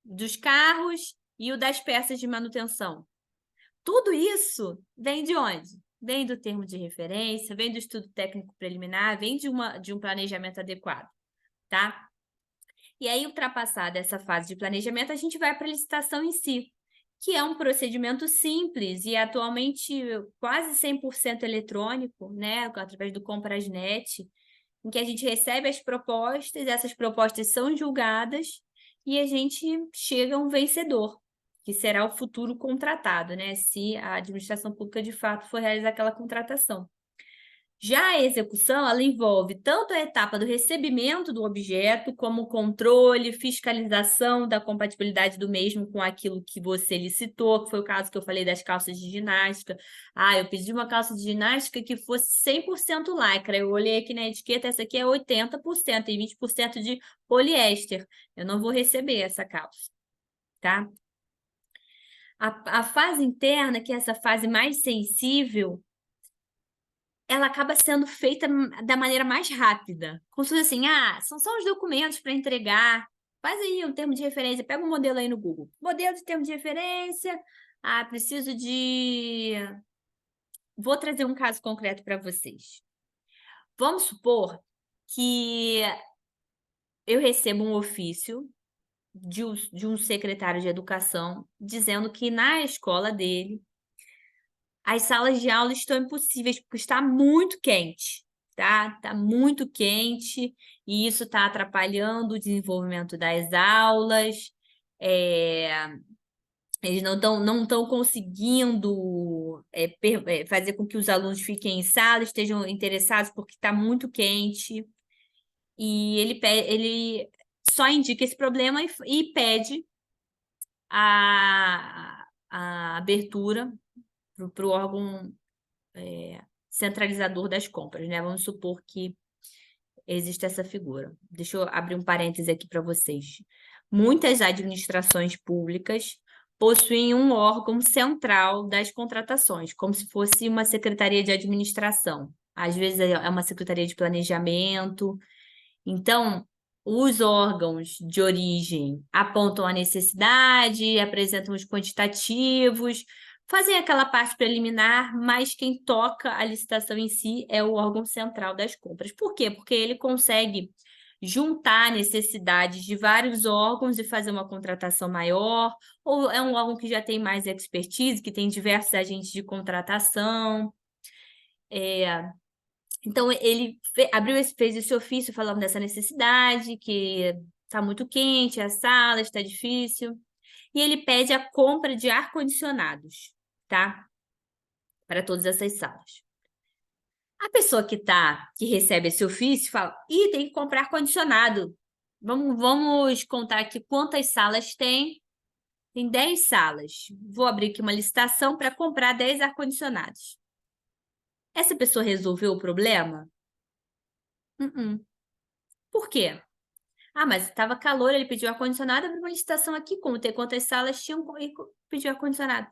dos carros e o das peças de manutenção. Tudo isso vem de onde? vem do termo de referência, vem do estudo técnico preliminar, vem de um planejamento adequado, tá? E aí, ultrapassada essa fase de planejamento, a gente vai para a licitação em si, que é um procedimento simples e atualmente quase 100% eletrônico, né, através do Comprasnet, em que a gente recebe as propostas, essas propostas são julgadas e a gente chega a um vencedor, que será o futuro contratado, né, se a administração pública de fato for realizar aquela contratação. Já a execução, ela envolve tanto a etapa do recebimento do objeto, como controle, fiscalização da compatibilidade do mesmo com aquilo que você licitou, que foi o caso que eu falei das calças de ginástica. Ah, eu pedi uma calça de ginástica que fosse 100% lycra. Eu olhei aqui na etiqueta, essa aqui é 80% e 20% de poliéster. Eu não vou receber essa calça, tá? A fase interna, que é essa fase mais sensível, ela acaba sendo feita da maneira mais rápida. Como se fosse assim, são só os documentos para entregar. Faz aí um termo de referência, pega um modelo aí no Google. Modelo de termo de referência. Preciso de... Vou trazer um caso concreto para vocês. Vamos supor que eu recebo um ofício de um secretário de educação dizendo que na escola dele as salas de aula estão impossíveis porque está muito quente, tá? Está muito quente e isso está atrapalhando o desenvolvimento das aulas. Eles não estão conseguindo fazer com que os alunos fiquem em sala, estejam interessados porque está muito quente. E ele só indica esse problema e pede a abertura para o órgão centralizador das compras, né? Vamos supor que existe essa figura. Deixa eu abrir um parêntese aqui para vocês. Muitas administrações públicas possuem um órgão central das contratações, como se fosse uma secretaria de administração. Às vezes é uma secretaria de planejamento. Então, os órgãos de origem apontam a necessidade, apresentam os quantitativos, fazem aquela parte preliminar, mas quem toca a licitação em si é o órgão central das compras. Por quê? Porque ele consegue juntar necessidades de vários órgãos e fazer uma contratação maior, ou é um órgão que já tem mais expertise, que tem diversos agentes de contratação. Então, ele fez esse ofício falando dessa necessidade, que está muito quente, a sala está difícil, e ele pede a compra de ar-condicionados, tá? Para todas essas salas. A pessoa que recebe esse ofício fala, tem que comprar ar-condicionado. Vamos contar aqui quantas salas tem. Tem 10 salas. Vou abrir aqui uma licitação para comprar 10 ar-condicionados. Essa pessoa resolveu o problema? Por quê? Mas estava calor, ele pediu ar-condicionado, abriu uma licitação aqui, quantas salas tinham e pediu ar-condicionado.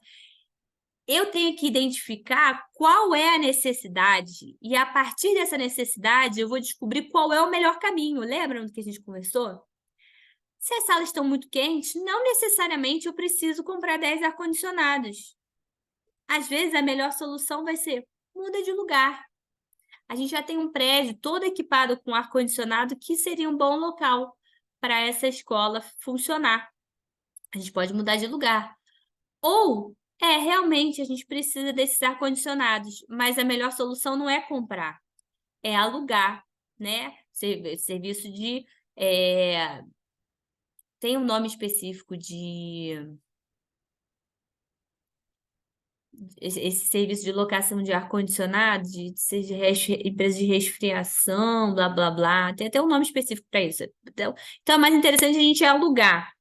Eu tenho que identificar qual é a necessidade e, a partir dessa necessidade, eu vou descobrir qual é o melhor caminho. Lembra do que a gente conversou? Se as salas estão muito quentes, não necessariamente eu preciso comprar 10 ar-condicionados. Às vezes, a melhor solução vai ser muda de lugar. A gente já tem um prédio todo equipado com ar-condicionado que seria um bom local para essa escola funcionar. A gente pode mudar de lugar. Ou, realmente a gente precisa desses ar-condicionados, mas a melhor solução não é comprar, é alugar, né? Serviço de... tem um nome específico de... Esse serviço de locação de ar-condicionado, de empresa de resfriação, blá, blá, blá. Tem até um nome específico para isso. Então, é mais interessante a gente alugar.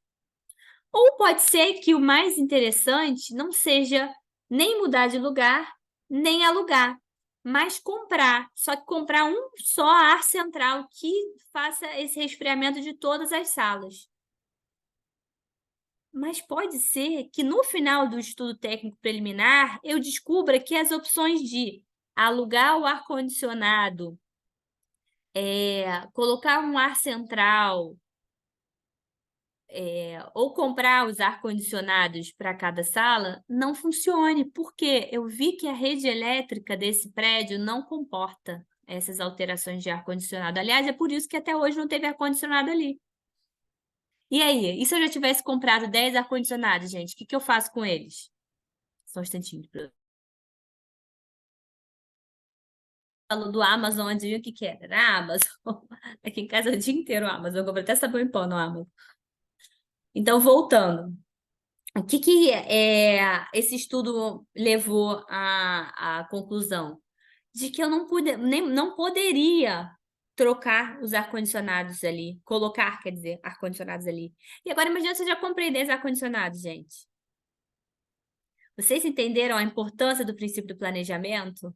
Ou pode ser que o mais interessante não seja nem mudar de lugar, nem alugar, mas comprar. Só que comprar um só ar central que faça esse resfriamento de todas as salas. Mas pode ser que no final do estudo técnico preliminar eu descubra que as opções de alugar o ar-condicionado, colocar um ar central ou comprar os ar-condicionados para cada sala, não funcione, porque eu vi que a rede elétrica desse prédio não comporta essas alterações de ar-condicionado. Aliás, é por isso que até hoje não teve ar-condicionado ali. E aí? E se eu já tivesse comprado 10 ar-condicionados, gente? O que eu faço com eles? Só um instantinho. Falou do Amazon, adivinha o que era? Era a Amazon. Aqui em casa é o dia inteiro o Amazon. Eu compro até sabão em pó no Amazon. Então, voltando. O que esse estudo levou à conclusão? De que eu não poderia trocar os ar-condicionados ali, colocar, quer dizer, ar-condicionados ali. E agora imagina se eu já comprei 10 ar-condicionados, gente. Vocês entenderam a importância do princípio do planejamento?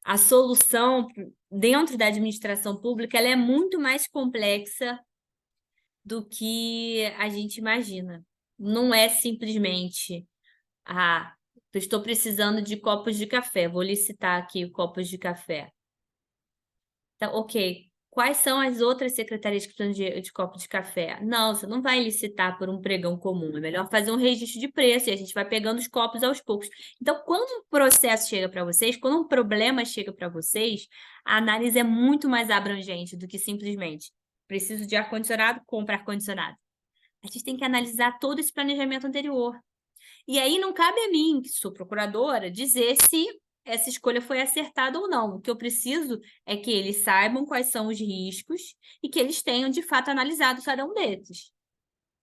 A solução dentro da administração pública ela é muito mais complexa do que a gente imagina. Não é simplesmente, estou precisando de copos de café, vou licitar aqui copos de café. Então, ok, quais são as outras secretarias que precisam de copos de café? Não, você não vai licitar por um pregão comum, é melhor fazer um registro de preço e a gente vai pegando os copos aos poucos. Então, quando um processo chega para vocês, quando um problema chega para vocês, a análise é muito mais abrangente do que simplesmente preciso de ar-condicionado, compra ar-condicionado. A gente tem que analisar todo esse planejamento anterior. E aí não cabe a mim, que sou procuradora, dizer se essa escolha foi acertada ou não. O que eu preciso é que eles saibam quais são os riscos e que eles tenham, de fato, analisado cada um desses.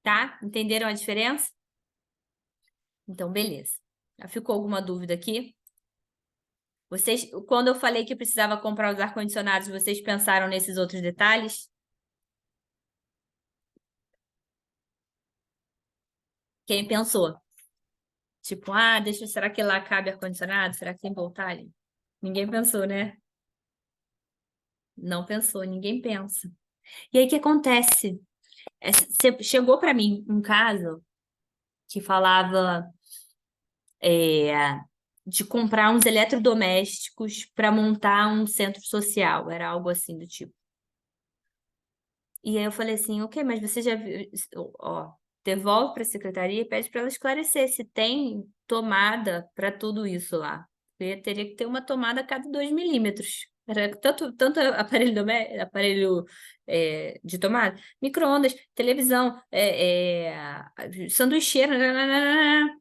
Tá? Entenderam a diferença? Então, beleza. Já ficou alguma dúvida aqui? Vocês, quando eu falei que precisava comprar os ar-condicionados, vocês pensaram nesses outros detalhes? Quem pensou? Tipo, será que lá cabe ar-condicionado? Será que tem voltagem? Ninguém pensou, né? Não pensou, ninguém pensa. E aí, o que acontece? Chegou para mim um caso que falava de comprar uns eletrodomésticos para montar um centro social, era algo assim do tipo. E aí eu falei assim, ok, mas você já viu, ó, devolve para a secretaria e pede para ela esclarecer se tem tomada para tudo isso lá. Porque teria que ter uma tomada a cada 2 milímetros. Era tanto aparelho de tomada, micro-ondas, televisão, sanduicheira, nananana.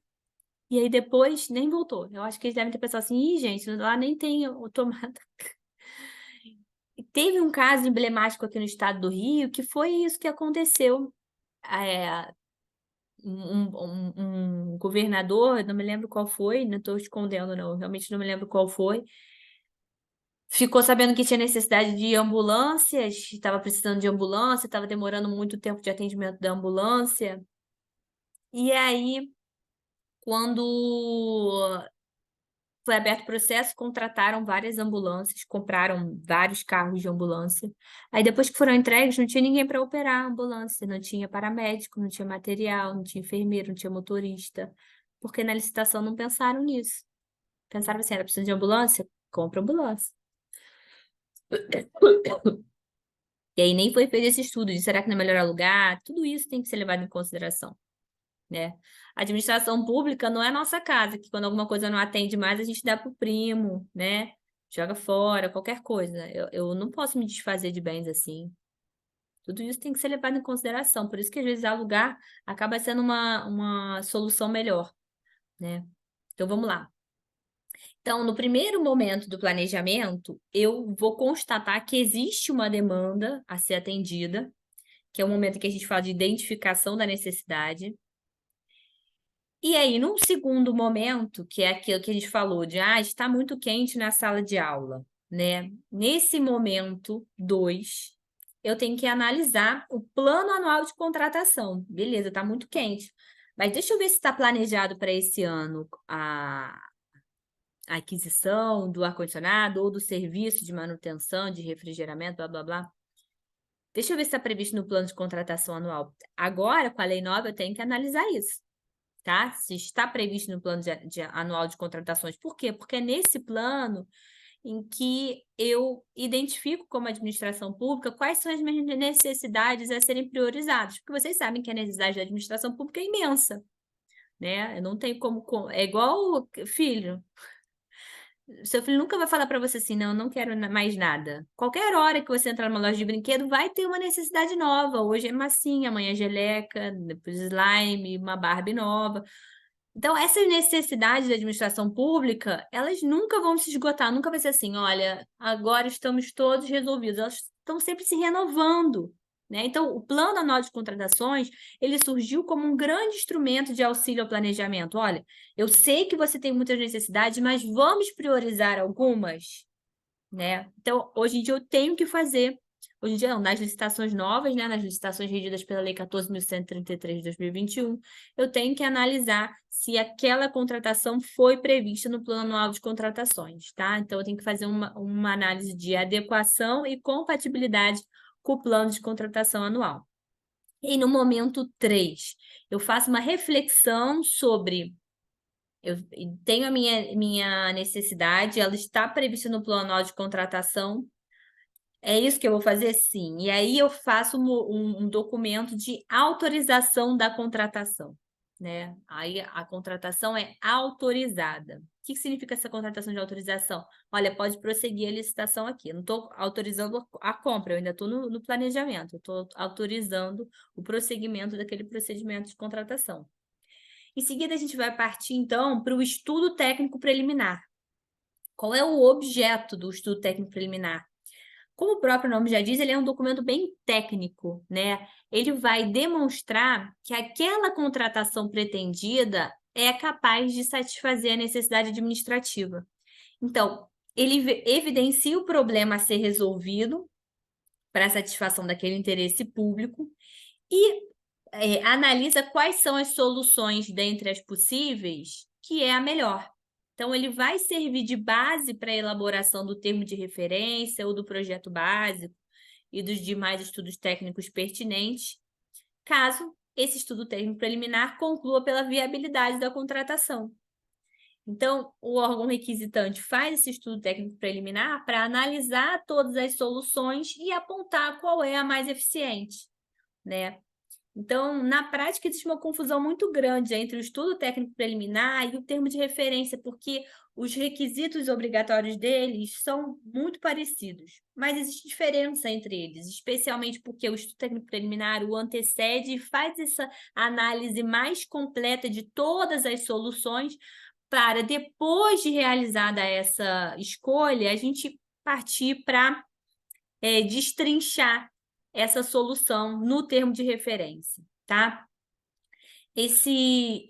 E aí depois nem voltou. Eu acho que eles devem ter pensado assim, ih, gente, lá nem tem o tomada. E teve um caso emblemático aqui no estado do Rio, que foi isso que aconteceu. Um governador, não me lembro qual foi, não estou escondendo, não, realmente não me lembro qual foi, ficou sabendo que tinha necessidade de ambulâncias, estava precisando de ambulância, estava demorando muito tempo de atendimento da ambulância. E aí, quando foi aberto o processo, contrataram várias ambulâncias, compraram vários carros de ambulância. Aí, depois que foram entregues, não tinha ninguém para operar a ambulância, não tinha paramédico, não tinha material, não tinha enfermeiro, não tinha motorista, porque na licitação não pensaram nisso. Pensaram assim, era preciso de ambulância? Compra ambulância. E aí nem foi feito esse estudo de será que não é melhor alugar? Tudo isso tem que ser levado em consideração, né? A administração pública não é a nossa casa, que quando alguma coisa não atende mais, a gente dá para o primo, né? Joga fora, qualquer coisa. Eu não posso me desfazer de bens assim. Tudo isso tem que ser levado em consideração. Por isso que, às vezes, alugar acaba sendo uma solução melhor, né? Então, vamos lá. Então, no primeiro momento do planejamento, eu vou constatar que existe uma demanda a ser atendida, que é o momento que a gente fala de identificação da necessidade. E aí, num segundo momento, que é aquilo que a gente falou de, está muito quente na sala de aula, né? Nesse momento 2, eu tenho que analisar o plano anual de contratação. Beleza, está muito quente. Mas deixa eu ver se está planejado para esse ano a aquisição do ar-condicionado ou do serviço de manutenção, de refrigeramento, blá, blá, blá. Deixa eu ver se está previsto no plano de contratação anual. Agora, com a lei nova, eu tenho que analisar isso, tá? Se está previsto no plano anual de contratações. Por quê? Porque é nesse plano em que eu identifico como administração pública quais são as minhas necessidades a serem priorizadas, porque vocês sabem que a necessidade da administração pública é imensa, né? Eu não tenho como é igual filho. Seu filho nunca vai falar para você assim: "Não, eu não quero mais nada". Qualquer hora que você entrar numa loja de brinquedo, vai ter uma necessidade nova. Hoje é massinha, amanhã é geleca, depois slime, uma Barbie nova. Então, essas necessidades da administração pública, elas nunca vão se esgotar, nunca vai ser assim: "Olha, agora estamos todos resolvidos", elas estão sempre se renovando, né. Então, o Plano Anual de Contratações, ele surgiu como um grande instrumento de auxílio ao planejamento. "Olha, eu sei que você tem muitas necessidades, mas vamos priorizar algumas?", né. Então, hoje em dia eu tenho que fazer hoje em dia não, nas licitações novas, né, nas licitações regidas pela Lei 14.133 de 2021, eu tenho que analisar se aquela contratação foi prevista no Plano Anual de Contratações, tá. Então eu tenho que fazer uma análise de adequação e compatibilidade com o plano de contratação anual. E no momento 3, eu faço uma reflexão sobre eu tenho a minha necessidade, ela está prevista no Plano Anual de Contratação, é isso que eu vou fazer? Sim. E aí eu faço um documento de autorização da contratação, né. Aí a contratação é autorizada. O que que significa essa contratação de autorização? "Olha, pode prosseguir a licitação aqui". Eu não estou autorizando a compra, eu ainda estou no planejamento, eu estou autorizando o prosseguimento daquele procedimento de contratação. Em seguida, a gente vai partir, então, para o estudo técnico preliminar. Qual é o objeto do estudo técnico preliminar? Como o próprio nome já diz, ele é um documento bem técnico, né? Ele vai demonstrar que aquela contratação pretendida é capaz de satisfazer a necessidade administrativa. Então, ele evidencia o problema a ser resolvido para a satisfação daquele interesse público e analisa quais são as soluções dentre as possíveis que é a melhor. Então, ele vai servir de base para a elaboração do termo de referência ou do projeto básico e dos demais estudos técnicos pertinentes, caso esse estudo técnico preliminar conclua pela viabilidade da contratação. Então, o órgão requisitante faz esse estudo técnico preliminar para analisar todas as soluções e apontar qual é a mais eficiente, né? Então, na prática, existe uma confusão muito grande entre o estudo técnico preliminar e o termo de referência, porque os requisitos obrigatórios deles são muito parecidos, mas existe diferença entre eles, especialmente porque o estudo técnico preliminar o antecede e faz essa análise mais completa de todas as soluções, para depois de realizada essa escolha, a gente partir para destrinchar essa solução no termo de referência, tá? Esse,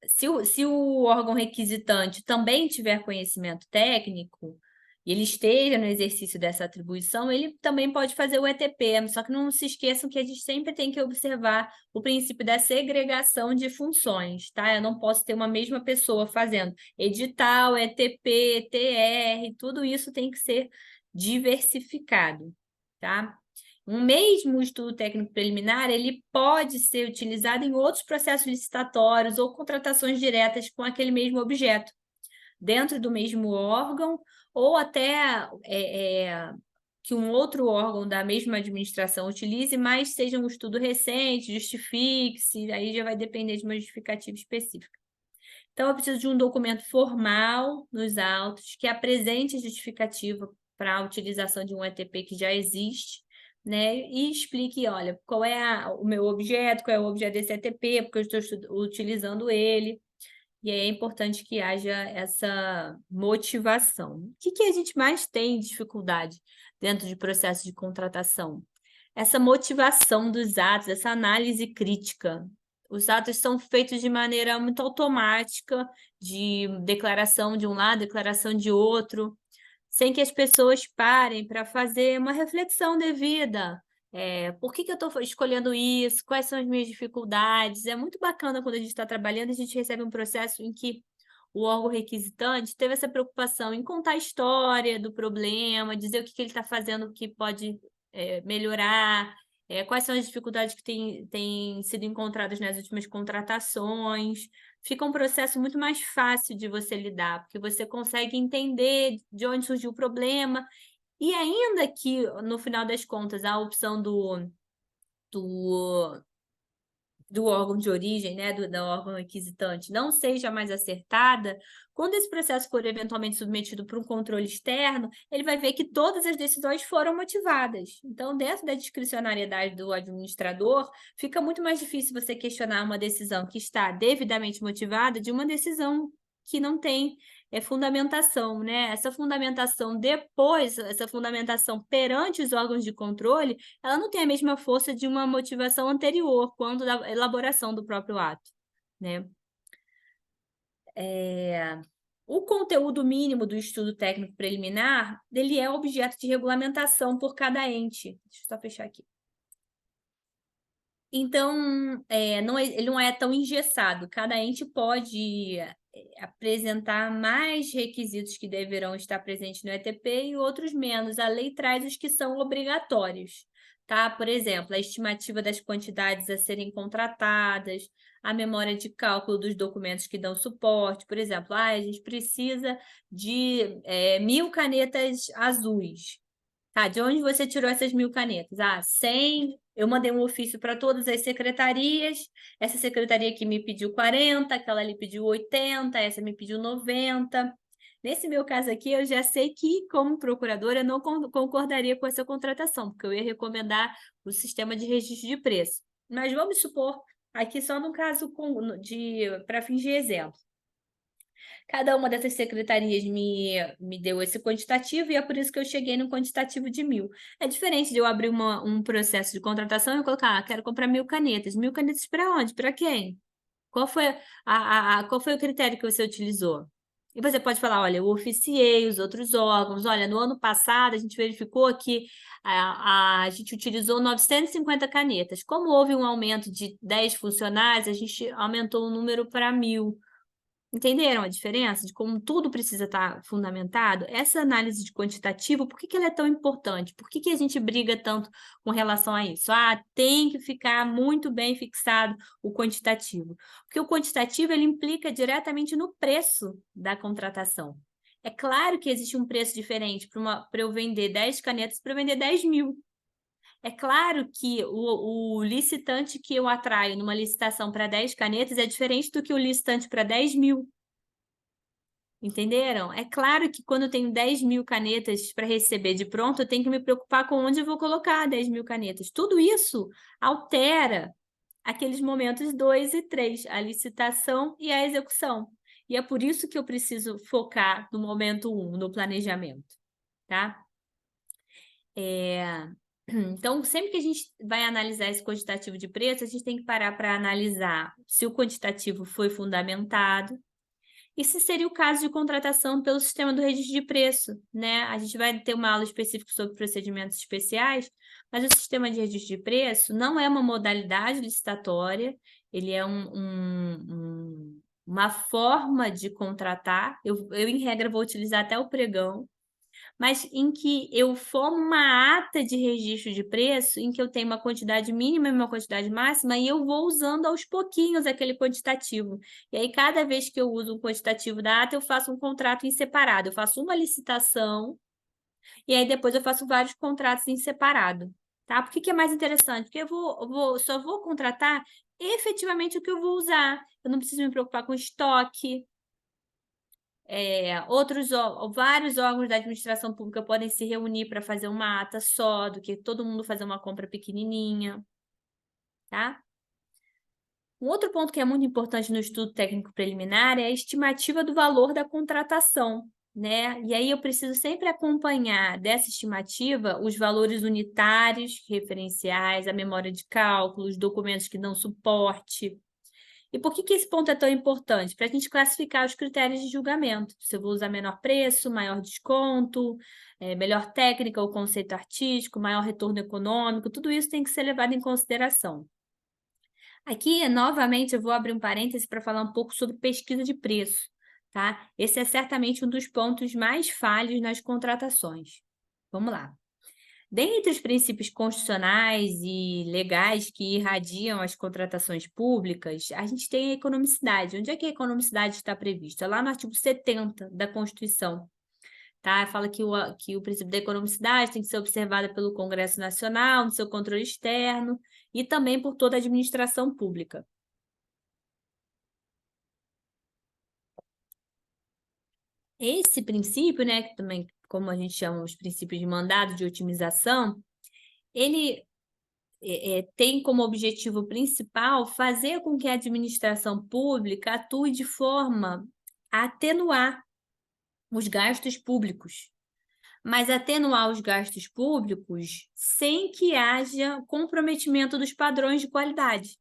se o órgão requisitante também tiver conhecimento técnico, e ele esteja no exercício dessa atribuição, ele também pode fazer o ETP, só que não se esqueçam que a gente sempre tem que observar o princípio da segregação de funções, tá? Eu não posso ter uma mesma pessoa fazendo edital, ETP, TR, tudo isso tem que ser diversificado, tá? Um mesmo estudo técnico preliminar, ele pode ser utilizado em outros processos licitatórios ou contratações diretas com aquele mesmo objeto, dentro do mesmo órgão, ou até que um outro órgão da mesma administração utilize, mas seja um estudo recente, justifique-se, aí já vai depender de uma justificativa específica. Então, eu preciso de um documento formal nos autos que apresente a justificativa para a utilização de um ETP que já existe, né? E explique, olha, qual é o meu objeto, qual é o objeto desse ETP, porque eu estou utilizando ele. E aí é importante que haja essa motivação. O que a gente mais tem dificuldade dentro de processo de contratação? Essa motivação dos atos, essa análise crítica. Os atos são feitos de maneira muito automática, de declaração de um lado, declaração de outro, sem que as pessoas parem para fazer uma reflexão devida. Por que eu estou escolhendo isso? Quais são as minhas dificuldades? É muito bacana quando a gente está trabalhando e a gente recebe um processo em que o órgão requisitante teve essa preocupação em contar a história do problema, dizer o que ele está fazendo que pode melhorar, quais são as dificuldades que têm sido encontradas nas últimas contratações. Fica um processo muito mais fácil de você lidar, porque você consegue entender de onde surgiu o problema, e ainda que, no final das contas, a opção do órgão de origem, né, do órgão requisitante, não seja mais acertada, quando esse processo for eventualmente submetido para um controle externo, ele vai ver que todas as decisões foram motivadas. Então, dentro da discricionariedade do administrador, fica muito mais difícil você questionar uma decisão que está devidamente motivada de uma decisão que não tem fundamentação, né? Essa fundamentação depois, essa fundamentação perante os órgãos de controle, ela não tem a mesma força de uma motivação anterior, quando da elaboração do próprio ato, né? O conteúdo mínimo do estudo técnico preliminar, ele é objeto de regulamentação por cada ente. Deixa eu só fechar aqui. Então, ele não é tão engessado. Cada ente pode apresentar mais requisitos que deverão estar presentes no ETP e outros menos. A lei traz os que são obrigatórios, tá? Por exemplo, a estimativa das quantidades a serem contratadas, a memória de cálculo dos documentos que dão suporte. Por exemplo, a gente precisa de 1.000 canetas azuis. Tá, de onde você tirou essas 1.000 canetas? 100, eu mandei um ofício para todas as secretarias, essa secretaria aqui me pediu 40, aquela ali pediu 80, essa me pediu 90. Nesse meu caso aqui, eu já sei que, como procuradora, eu não concordaria com essa contratação, porque eu ia recomendar o sistema de registro de preço. Mas vamos supor, aqui só no caso para fins de exemplo. Cada uma dessas secretarias me deu esse quantitativo e é por isso que eu cheguei no quantitativo de 1.000. É diferente de eu abrir um processo de contratação e colocar, quero comprar 1.000 canetas. 1.000 canetas para onde? Para quem? Qual foi qual foi o critério que você utilizou? E você pode falar, olha, eu oficiei os outros órgãos, olha, no ano passado a gente verificou que a gente utilizou 950 canetas. Como houve um aumento de 10 funcionários, a gente aumentou o número para 1.000. Entenderam a diferença de como tudo precisa estar fundamentado? Essa análise de quantitativo, por que ela é tão importante? Por que a gente briga tanto com relação a isso? Tem que ficar muito bem fixado o quantitativo. Porque o quantitativo, ele implica diretamente no preço da contratação. É claro que existe um preço diferente para eu vender 10 canetas para eu vender 10.000. É claro que o licitante que eu atraio numa licitação para 10 canetas é diferente do que o licitante para 10.000. Entenderam? É claro que quando eu tenho 10.000 canetas para receber de pronto, eu tenho que me preocupar com onde eu vou colocar 10.000 canetas. Tudo isso altera aqueles momentos 2 e 3, a licitação e a execução. E é por isso que eu preciso focar no momento 1, no planejamento, tá? Então, sempre que a gente vai analisar esse quantitativo de preço, a gente tem que parar para analisar se o quantitativo foi fundamentado e se seria o caso de contratação pelo sistema do registro de preço, né? A gente vai ter uma aula específica sobre procedimentos especiais, mas o sistema de registro de preço não é uma modalidade licitatória, ele é uma forma de contratar. Eu, em regra, vou utilizar até o pregão, mas em que eu formo uma ata de registro de preço, em que eu tenho uma quantidade mínima e uma quantidade máxima, e eu vou usando aos pouquinhos aquele quantitativo. E aí, cada vez que eu uso um quantitativo da ata, eu faço um contrato em separado. Eu faço uma licitação, e aí depois eu faço vários contratos em separado. Tá? Por que é mais interessante? Porque eu só vou contratar efetivamente o que eu vou usar. Eu não preciso me preocupar com estoque. Vários órgãos da administração pública podem se reunir para fazer uma ata só, do que todo mundo fazer uma compra pequenininha, tá? Um outro ponto que é muito importante no estudo técnico preliminar é a estimativa do valor da contratação, né? E aí eu preciso sempre acompanhar dessa estimativa os valores unitários, referenciais, a memória de cálculo, os documentos que dão suporte. E por que esse ponto é tão importante? Para a gente classificar os critérios de julgamento. Se eu vou usar menor preço, maior desconto, melhor técnica ou conceito artístico, maior retorno econômico, tudo isso tem que ser levado em consideração. Aqui, novamente, eu vou abrir um parêntese para falar um pouco sobre pesquisa de preço, tá? Esse é certamente um dos pontos mais falhos nas contratações. Vamos lá. Dentre os princípios constitucionais e legais que irradiam as contratações públicas, a gente tem a economicidade. Onde é que a economicidade está prevista? Lá no artigo 70 da Constituição. Tá? Fala que o princípio da economicidade tem que ser observado pelo Congresso Nacional, no seu controle externo e também por toda a administração pública. Esse princípio, né, que também, como a gente chama os princípios de mandado de otimização, ele tem como objetivo principal fazer com que a administração pública atue de forma a atenuar os gastos públicos, mas atenuar os gastos públicos sem que haja comprometimento dos padrões de qualidade,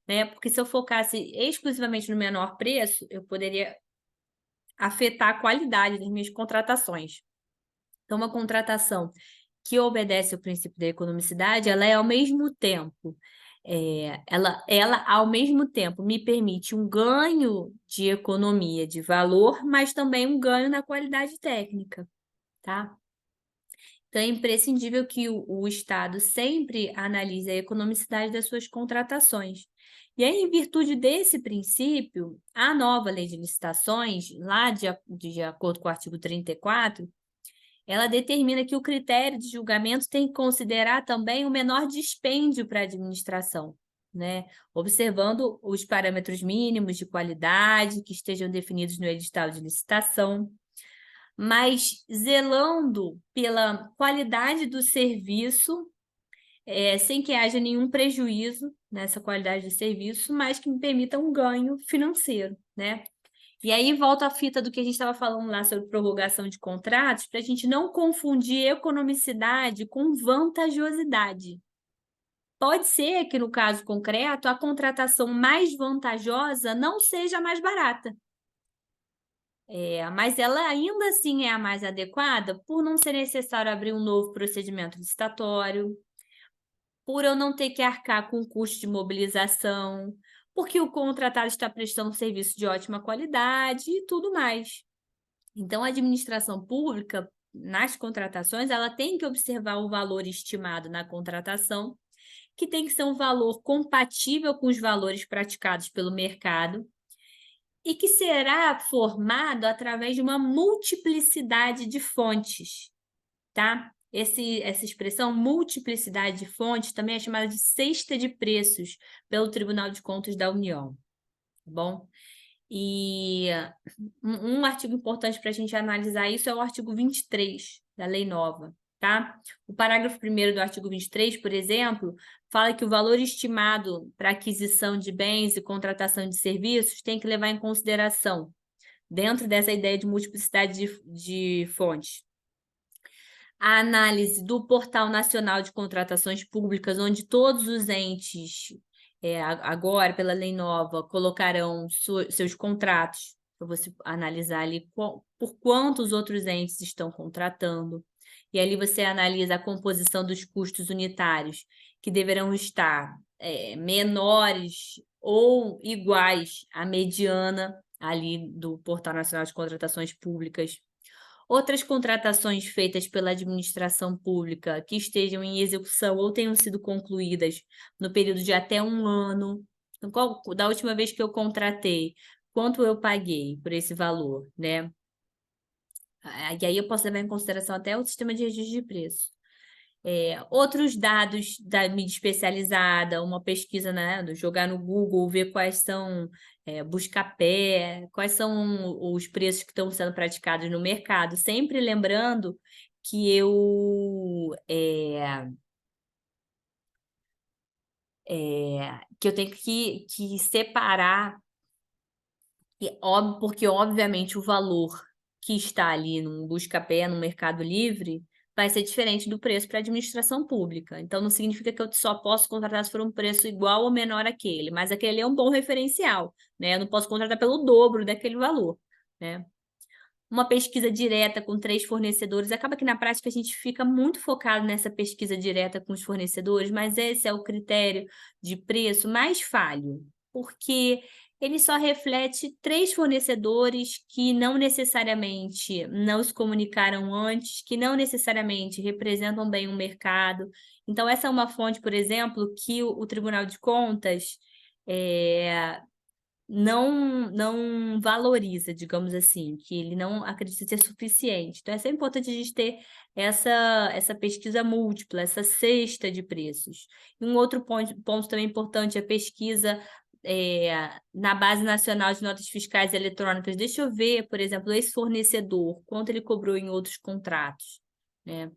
né? Porque se eu focasse exclusivamente no menor preço, eu poderia afetar a qualidade das minhas contratações. Então, uma contratação que obedece ao princípio da economicidade, ela é ao mesmo tempo, ela ao mesmo tempo me permite um ganho de economia de valor, mas também um ganho na qualidade técnica, tá? Então, é imprescindível que o Estado sempre analise a economicidade das suas contratações. E aí, em virtude desse princípio, a nova lei de licitações, lá de acordo com o artigo 34, ela determina que o critério de julgamento tem que considerar também o menor dispêndio para a administração, né? Observando os parâmetros mínimos de qualidade que estejam definidos no edital de licitação, mas zelando pela qualidade do serviço, sem que haja nenhum prejuízo nessa qualidade de serviço, mas que me permita um ganho financeiro, né? E aí volta a fita do que a gente estava falando lá sobre prorrogação de contratos, para a gente não confundir economicidade com vantajosidade. Pode ser que, no caso concreto, a contratação mais vantajosa não seja a mais barata. Mas ela ainda assim é a mais adequada por não ser necessário abrir um novo procedimento licitatório, por eu não ter que arcar com o custo de mobilização, porque o contratado está prestando um serviço de ótima qualidade e tudo mais. Então, a administração pública, nas contratações, ela tem que observar o valor estimado na contratação, que tem que ser um valor compatível com os valores praticados pelo mercado e que será formado através de uma multiplicidade de fontes, tá? Essa expressão multiplicidade de fontes também é chamada de cesta de preços pelo Tribunal de Contas da União, tá bom? E um artigo importante para a gente analisar isso é o artigo 23 da Lei Nova, tá? O parágrafo 1º do artigo 23, por exemplo, fala que o valor estimado para aquisição de bens e contratação de serviços tem que levar em consideração, dentro dessa ideia de multiplicidade de fontes, a análise do Portal Nacional de Contratações Públicas, onde todos os entes, agora, pela lei nova, colocarão seus contratos, para você analisar ali por quantos outros entes estão contratando. E ali você analisa a composição dos custos unitários, que deverão estar menores ou iguais à mediana ali do Portal Nacional de Contratações Públicas. Outras contratações feitas pela administração pública que estejam em execução ou tenham sido concluídas no período de até 1 ano. Então, da última vez que eu contratei, quanto eu paguei por esse valor, né? E aí eu posso levar em consideração até o sistema de registro de preço. Outros dados da mídia especializada, uma pesquisa, né, jogar no Google, ver quais são, busca-pé, quais são os preços que estão sendo praticados no mercado, sempre lembrando que eu tenho que separar, porque obviamente o valor que está ali no busca-pé, no Mercado Livre, vai ser diferente do preço para a administração pública. Então, não significa que eu só posso contratar se for um preço igual ou menor àquele, mas aquele é um bom referencial, né? Eu não posso contratar pelo dobro daquele valor, né? Uma pesquisa direta com 3 fornecedores, acaba que na prática a gente fica muito focado nessa pesquisa direta com os fornecedores, mas esse é o critério de preço mais falho, porque ele só reflete 3 fornecedores que não necessariamente não se comunicaram antes, que não necessariamente representam bem o mercado. Então, essa é uma fonte, por exemplo, que o Tribunal de Contas não valoriza, digamos assim, que ele não acredita ser suficiente. Então, é sempre importante a gente ter essa pesquisa múltipla, essa cesta de preços. E um outro ponto também importante é a pesquisa na Base Nacional de Notas Fiscais Eletrônicas. Deixa eu ver, por exemplo, esse fornecedor, quanto ele cobrou em outros contratos, né?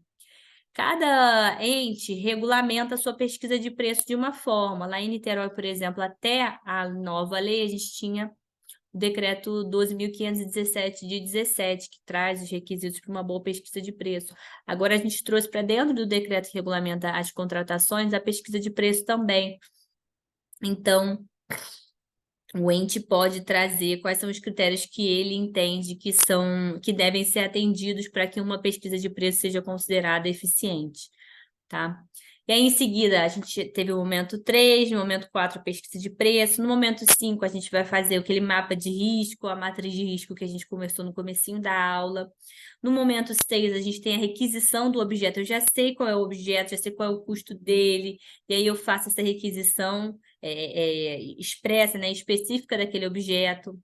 Cada ente regulamenta a sua pesquisa de preço de uma forma. Lá em Niterói, por exemplo, até a nova lei, a gente tinha o decreto 12.517 de 17, que traz os requisitos para uma boa pesquisa de preço. Agora, a gente trouxe para dentro do decreto que regulamenta as contratações a pesquisa de preço também. Então, o ente pode trazer quais são os critérios que ele entende que devem ser atendidos para que uma pesquisa de preço seja considerada eficiente, tá? E aí, em seguida, a gente teve o momento 3, no momento 4, pesquisa de preço. No momento 5, a gente vai fazer aquele mapa de risco, a matriz de risco que a gente começou no comecinho da aula. No momento 6, a gente tem a requisição do objeto. Eu já sei qual é o objeto, já sei qual é o custo dele, e aí eu faço essa requisição expressa, né, específica daquele objeto.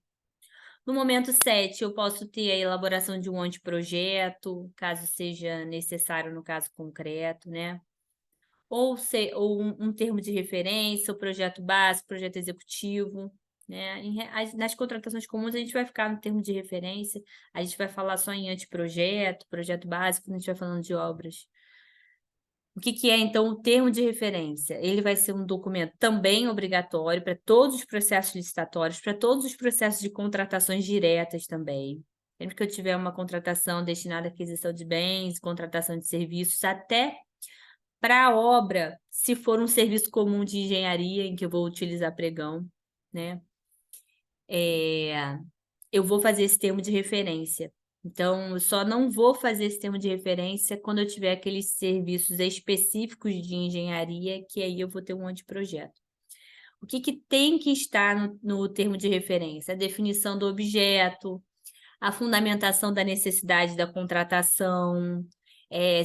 No momento 7, eu posso ter a elaboração de um anteprojeto, caso seja necessário no caso concreto, né? Ou um termo de referência, o projeto básico, projeto executivo, né? Nas contratações comuns, a gente vai ficar no termo de referência, a gente vai falar só em anteprojeto, projeto básico, quando a gente vai falando de obras. O que é, então, o termo de referência? Ele vai ser um documento também obrigatório para todos os processos licitatórios, para todos os processos de contratações diretas também. Sempre que eu tiver uma contratação destinada à aquisição de bens, contratação de serviços, até para a obra, se for um serviço comum de engenharia, em que eu vou utilizar pregão, né? Eu vou fazer esse termo de referência. Então, eu só não vou fazer esse termo de referência quando eu tiver aqueles serviços específicos de engenharia, que aí eu vou ter um anteprojeto. O que tem que estar no termo de referência? A definição do objeto, a fundamentação da necessidade da contratação,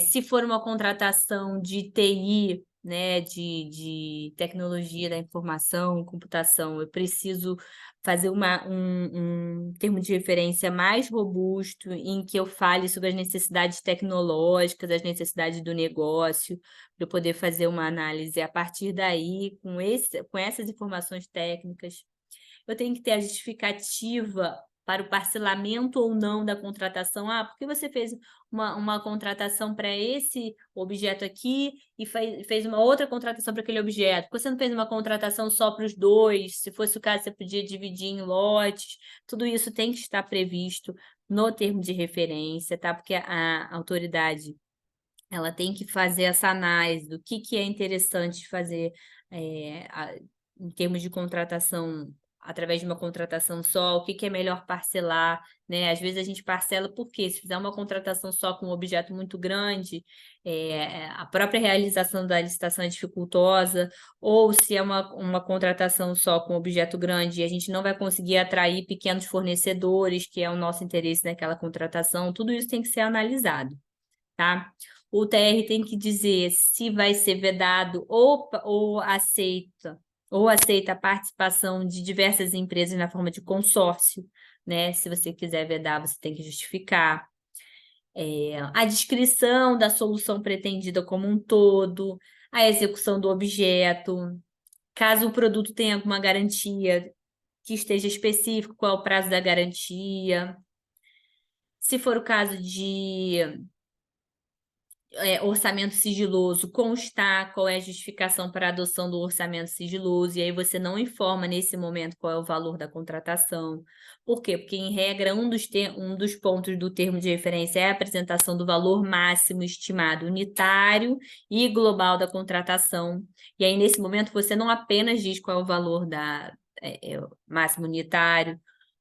se for uma contratação de TI, né, de tecnologia da informação, computação, eu preciso fazer um termo de referência mais robusto, em que eu fale sobre as necessidades tecnológicas, as necessidades do negócio, para eu poder fazer uma análise a partir daí, com essas informações técnicas. Eu tenho que ter a justificativa para o parcelamento ou não da contratação. Ah, por que você fez uma contratação para esse objeto aqui e fez uma outra contratação para aquele objeto? Por que você não fez uma contratação só para os dois? Se fosse o caso, você podia dividir em lotes. Tudo isso tem que estar previsto no termo de referência, tá? Porque a autoridade ela tem que fazer essa análise do que é interessante fazer em termos de contratação, através de uma contratação só, o que é melhor parcelar, né? Às vezes a gente parcela porque se fizer uma contratação só com um objeto muito grande, a própria realização da licitação é dificultosa, ou se é uma contratação só com objeto grande, a gente não vai conseguir atrair pequenos fornecedores, que é o nosso interesse naquela contratação, tudo isso tem que ser analisado, tá? O TR tem que dizer se vai ser vedado ou aceita a participação de diversas empresas na forma de consórcio, né? Se você quiser vedar, você tem que justificar. A descrição da solução pretendida como um todo, a execução do objeto, caso o produto tenha alguma garantia que esteja específico, qual é o prazo da garantia. Se for o caso de orçamento sigiloso, constar qual é a justificação para a adoção do orçamento sigiloso, e aí você não informa nesse momento qual é o valor da contratação. Por quê? Porque, em regra, um dos pontos do termo de referência é a apresentação do valor máximo estimado unitário e global da contratação. E aí, nesse momento, você não apenas diz qual é o valor máximo unitário,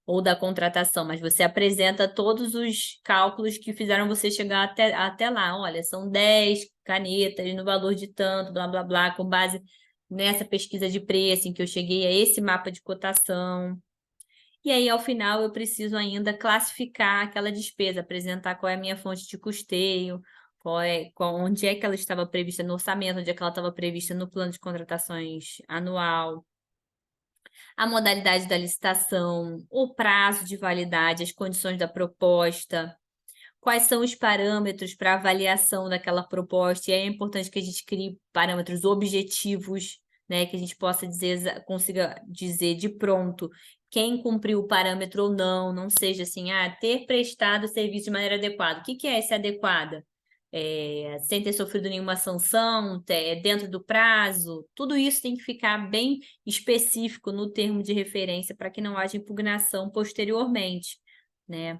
ou da contratação, mas você apresenta todos os cálculos que fizeram você chegar até lá. Olha, são 10 canetas no valor de tanto, blá, blá, blá, com base nessa pesquisa de preço em que eu cheguei a esse mapa de cotação. E aí, ao final, eu preciso ainda classificar aquela despesa, apresentar qual é a minha fonte de custeio, onde é que ela estava prevista no orçamento, onde é que ela estava prevista no plano de contratações anual, a modalidade da licitação, o prazo de validade, as condições da proposta, quais são os parâmetros para avaliação daquela proposta, e é importante que a gente crie parâmetros objetivos, né, que a gente possa consiga dizer de pronto quem cumpriu o parâmetro ou não, não seja assim, ter prestado o serviço de maneira adequada. O que é esse adequada? Sem ter sofrido nenhuma sanção, dentro do prazo, tudo isso tem que ficar bem específico no termo de referência para que não haja impugnação posteriormente, né?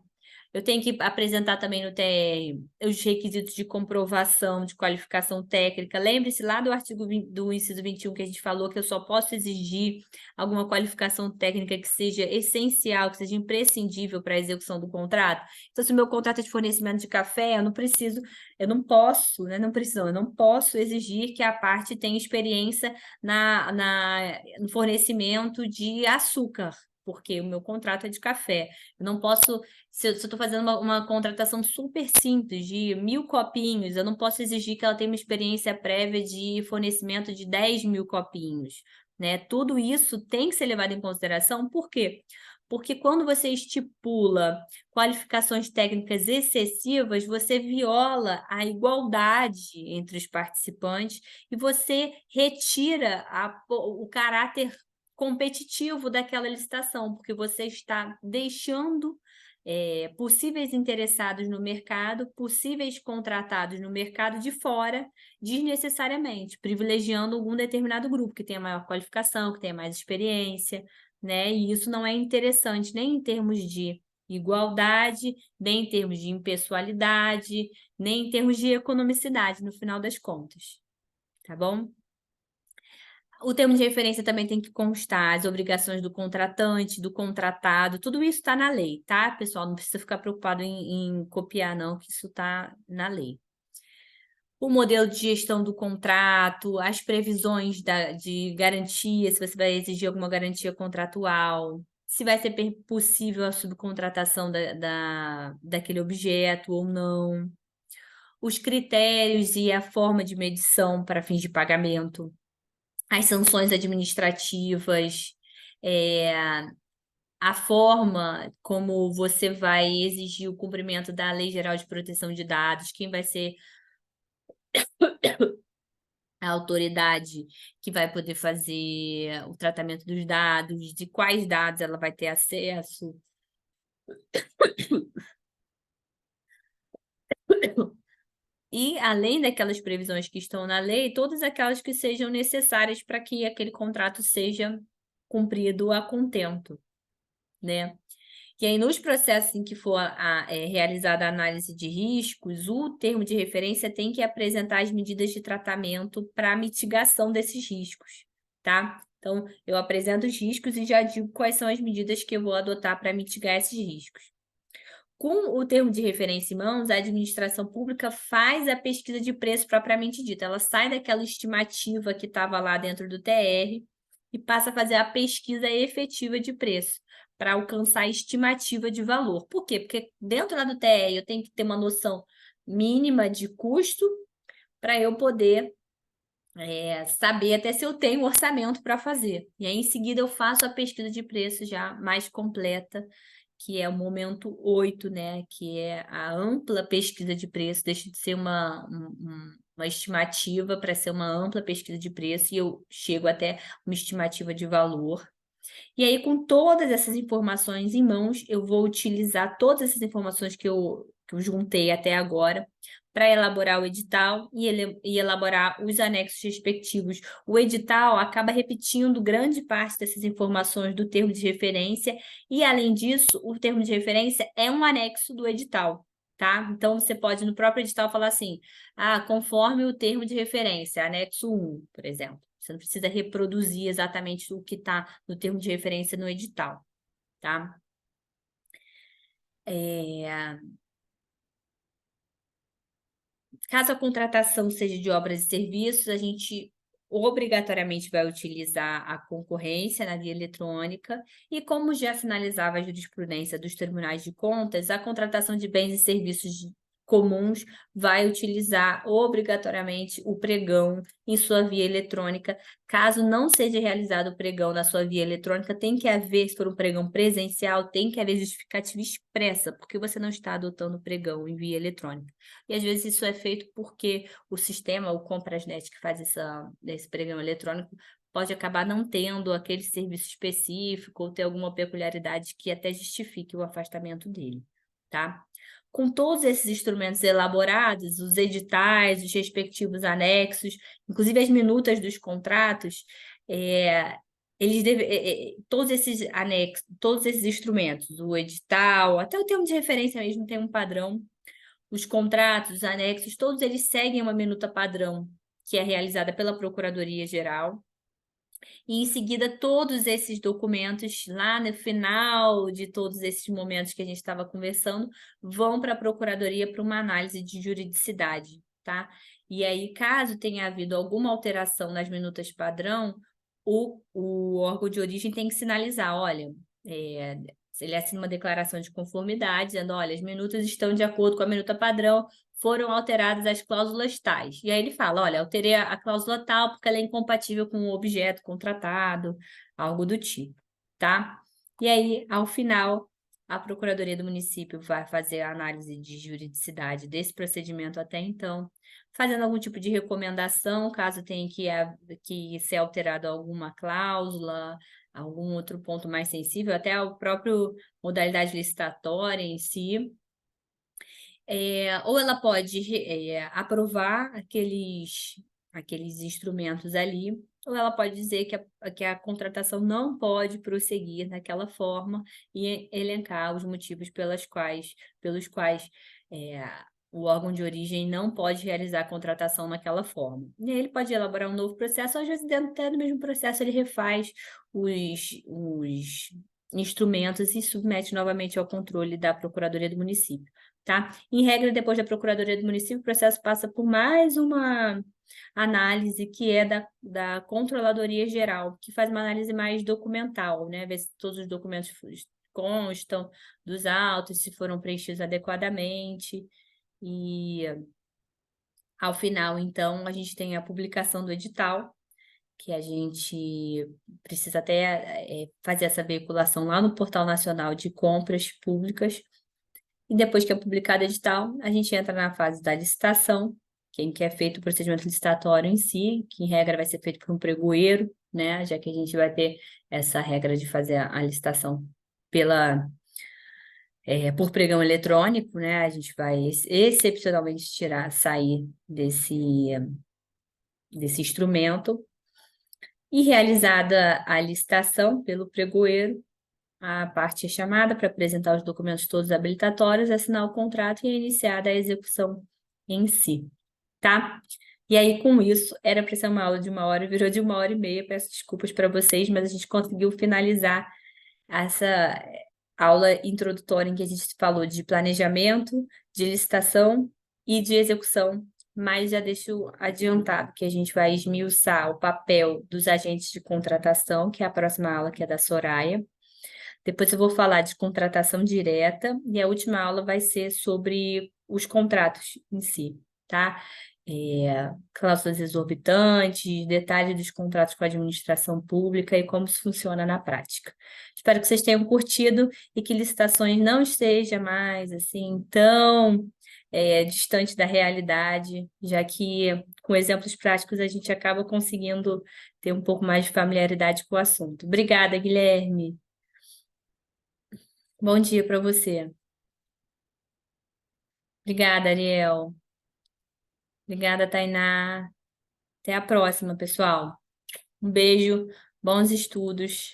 Eu tenho que apresentar também no TR os requisitos de comprovação de qualificação técnica. Lembre-se lá do artigo do inciso 21 que a gente falou que eu só posso exigir alguma qualificação técnica que seja essencial, que seja imprescindível para a execução do contrato. Então, se o meu contrato é de fornecimento de café, eu não posso, né? Eu não posso exigir que a parte tenha experiência no fornecimento de açúcar, porque o meu contrato é de café. Eu não posso, se eu estou fazendo uma contratação super simples, de 1.000 copinhos, eu não posso exigir que ela tenha uma experiência prévia de fornecimento de 10.000 copinhos, né? Tudo isso tem que ser levado em consideração, por quê? Porque quando você estipula qualificações técnicas excessivas, você viola a igualdade entre os participantes e você retira o caráter competitivo daquela licitação, porque você está deixando possíveis interessados no mercado, possíveis contratados no mercado de fora, desnecessariamente, privilegiando algum determinado grupo que tenha maior qualificação, que tenha mais experiência, né? E isso não é interessante nem em termos de igualdade, nem em termos de impessoalidade, nem em termos de economicidade, no final das contas, tá bom? O termo de referência também tem que constar as obrigações do contratante, do contratado, tudo isso está na lei, tá, pessoal? Não precisa ficar preocupado em copiar, não, que isso está na lei. O modelo de gestão do contrato, as previsões de garantia, se você vai exigir alguma garantia contratual, se vai ser possível a subcontratação daquele objeto ou não, os critérios e a forma de medição para fins de pagamento, as sanções administrativas, a forma como você vai exigir o cumprimento da Lei Geral de Proteção de Dados, quem vai ser a autoridade que vai poder fazer o tratamento dos dados, de quais dados ela vai ter acesso. E, além daquelas previsões que estão na lei, todas aquelas que sejam necessárias para que aquele contrato seja cumprido a contento, né? E aí, nos processos em que for realizada a análise de riscos, o termo de referência tem que apresentar as medidas de tratamento para mitigação desses riscos, tá? Então, eu apresento os riscos e já digo quais são as medidas que eu vou adotar para mitigar esses riscos. Com o termo de referência em mãos, a administração pública faz a pesquisa de preço propriamente dita. Ela sai daquela estimativa que estava lá dentro do TR e passa a fazer a pesquisa efetiva de preço, para alcançar a estimativa de valor. Por quê? Porque dentro lá do TR eu tenho que ter uma noção mínima de custo para eu poder saber até se eu tenho orçamento para fazer. E aí, em seguida, eu faço a pesquisa de preço já mais completa, que é o momento 8, né? Que é a ampla pesquisa de preço, deixa de ser uma estimativa para ser uma ampla pesquisa de preço, e eu chego até uma estimativa de valor. E aí, com todas essas informações em mãos, eu vou utilizar todas essas informações que eu juntei até agora para elaborar o edital e elaborar os anexos respectivos. O edital acaba repetindo grande parte dessas informações do termo de referência e, além disso, o termo de referência é um anexo do edital, tá? Então, você pode, no próprio edital, falar assim, conforme o termo de referência, anexo 1, por exemplo. Você não precisa reproduzir exatamente o que está no termo de referência no edital, tá? Caso a contratação seja de obras e serviços, a gente obrigatoriamente vai utilizar a concorrência na via eletrônica e, como já sinalizava a jurisprudência dos tribunais de contas, a contratação de bens e serviços comuns vai utilizar obrigatoriamente o pregão em sua via eletrônica. Caso não seja realizado o pregão na sua via eletrônica, tem que haver, se for um pregão presencial, tem que haver justificativa expressa, porque você não está adotando o pregão em via eletrônica. E às vezes isso é feito porque o sistema, o Comprasnet, que faz esse pregão eletrônico, pode acabar não tendo aquele serviço específico ou ter alguma peculiaridade que até justifique o afastamento dele, tá? Com todos esses instrumentos elaborados, os editais, os respectivos anexos, inclusive as minutas dos contratos, todos esses anexos, todos esses instrumentos, o edital, até o termo de referência mesmo tem um padrão, os contratos, os anexos, todos eles seguem uma minuta padrão, que é realizada pela Procuradoria-Geral. E, em seguida, todos esses documentos, lá no final de todos esses momentos que a gente estava conversando, vão para a Procuradoria para uma análise de juridicidade, tá? E aí, caso tenha havido alguma alteração nas minutas padrão, o órgão de origem tem que sinalizar, olha, ele assina uma declaração de conformidade, dizendo, olha, as minutas estão de acordo com a minuta padrão, foram alteradas as cláusulas tais. E aí ele fala, olha, alterei a cláusula tal porque ela é incompatível com o objeto contratado, algo do tipo, tá? E aí, ao final, a Procuradoria do Município vai fazer a análise de juridicidade desse procedimento até então, fazendo algum tipo de recomendação, caso tenha que ser alterada alguma cláusula, algum outro ponto mais sensível, até a própria modalidade licitatória em si. Ou ela pode aprovar aqueles instrumentos ali, ou ela pode dizer que a contratação não pode prosseguir daquela forma e elencar os motivos pelos quais o órgão de origem não pode realizar a contratação naquela forma. E aí ele pode elaborar um novo processo, ou às vezes dentro até do mesmo processo ele refaz os instrumentos e submete novamente ao controle da Procuradoria do Município, tá? Em regra, depois da Procuradoria do Município, o processo passa por mais uma análise que é da Controladoria Geral, que faz uma análise mais documental, né? Ver se todos os documentos constam dos autos, se foram preenchidos adequadamente. E ao final, então, a gente tem a publicação do edital, que a gente precisa até fazer essa veiculação lá no Portal Nacional de Compras Públicas. E depois que é publicado o edital, a gente entra na fase da licitação, que é feito o procedimento licitatório em si, que em regra vai ser feito por um pregoeiro, né? Já que a gente vai ter essa regra de fazer a licitação por pregão eletrônico, né? A gente vai excepcionalmente sair desse instrumento. E realizada a licitação pelo pregoeiro, a parte é chamada para apresentar os documentos todos habilitatórios, assinar o contrato e é iniciada a execução em si, tá? E aí, com isso, era para ser uma aula de 1 hora, virou de 1 hora e meia. Peço desculpas para vocês, mas a gente conseguiu finalizar essa aula introdutória em que a gente falou de planejamento, de licitação e de execução, mas já deixo adiantado que a gente vai esmiuçar o papel dos agentes de contratação, que é a próxima aula, que é da Soraya. Depois eu vou falar de contratação direta e a última aula vai ser sobre os contratos em si, tá? Cláusulas exorbitantes, detalhes dos contratos com a administração pública e como isso funciona na prática. Espero que vocês tenham curtido e que licitações não esteja mais assim tão distante da realidade, já que com exemplos práticos a gente acaba conseguindo ter um pouco mais de familiaridade com o assunto. Obrigada, Guilherme. Bom dia para você. Obrigada, Ariel. Obrigada, Tainá. Até a próxima, pessoal. Um beijo, bons estudos.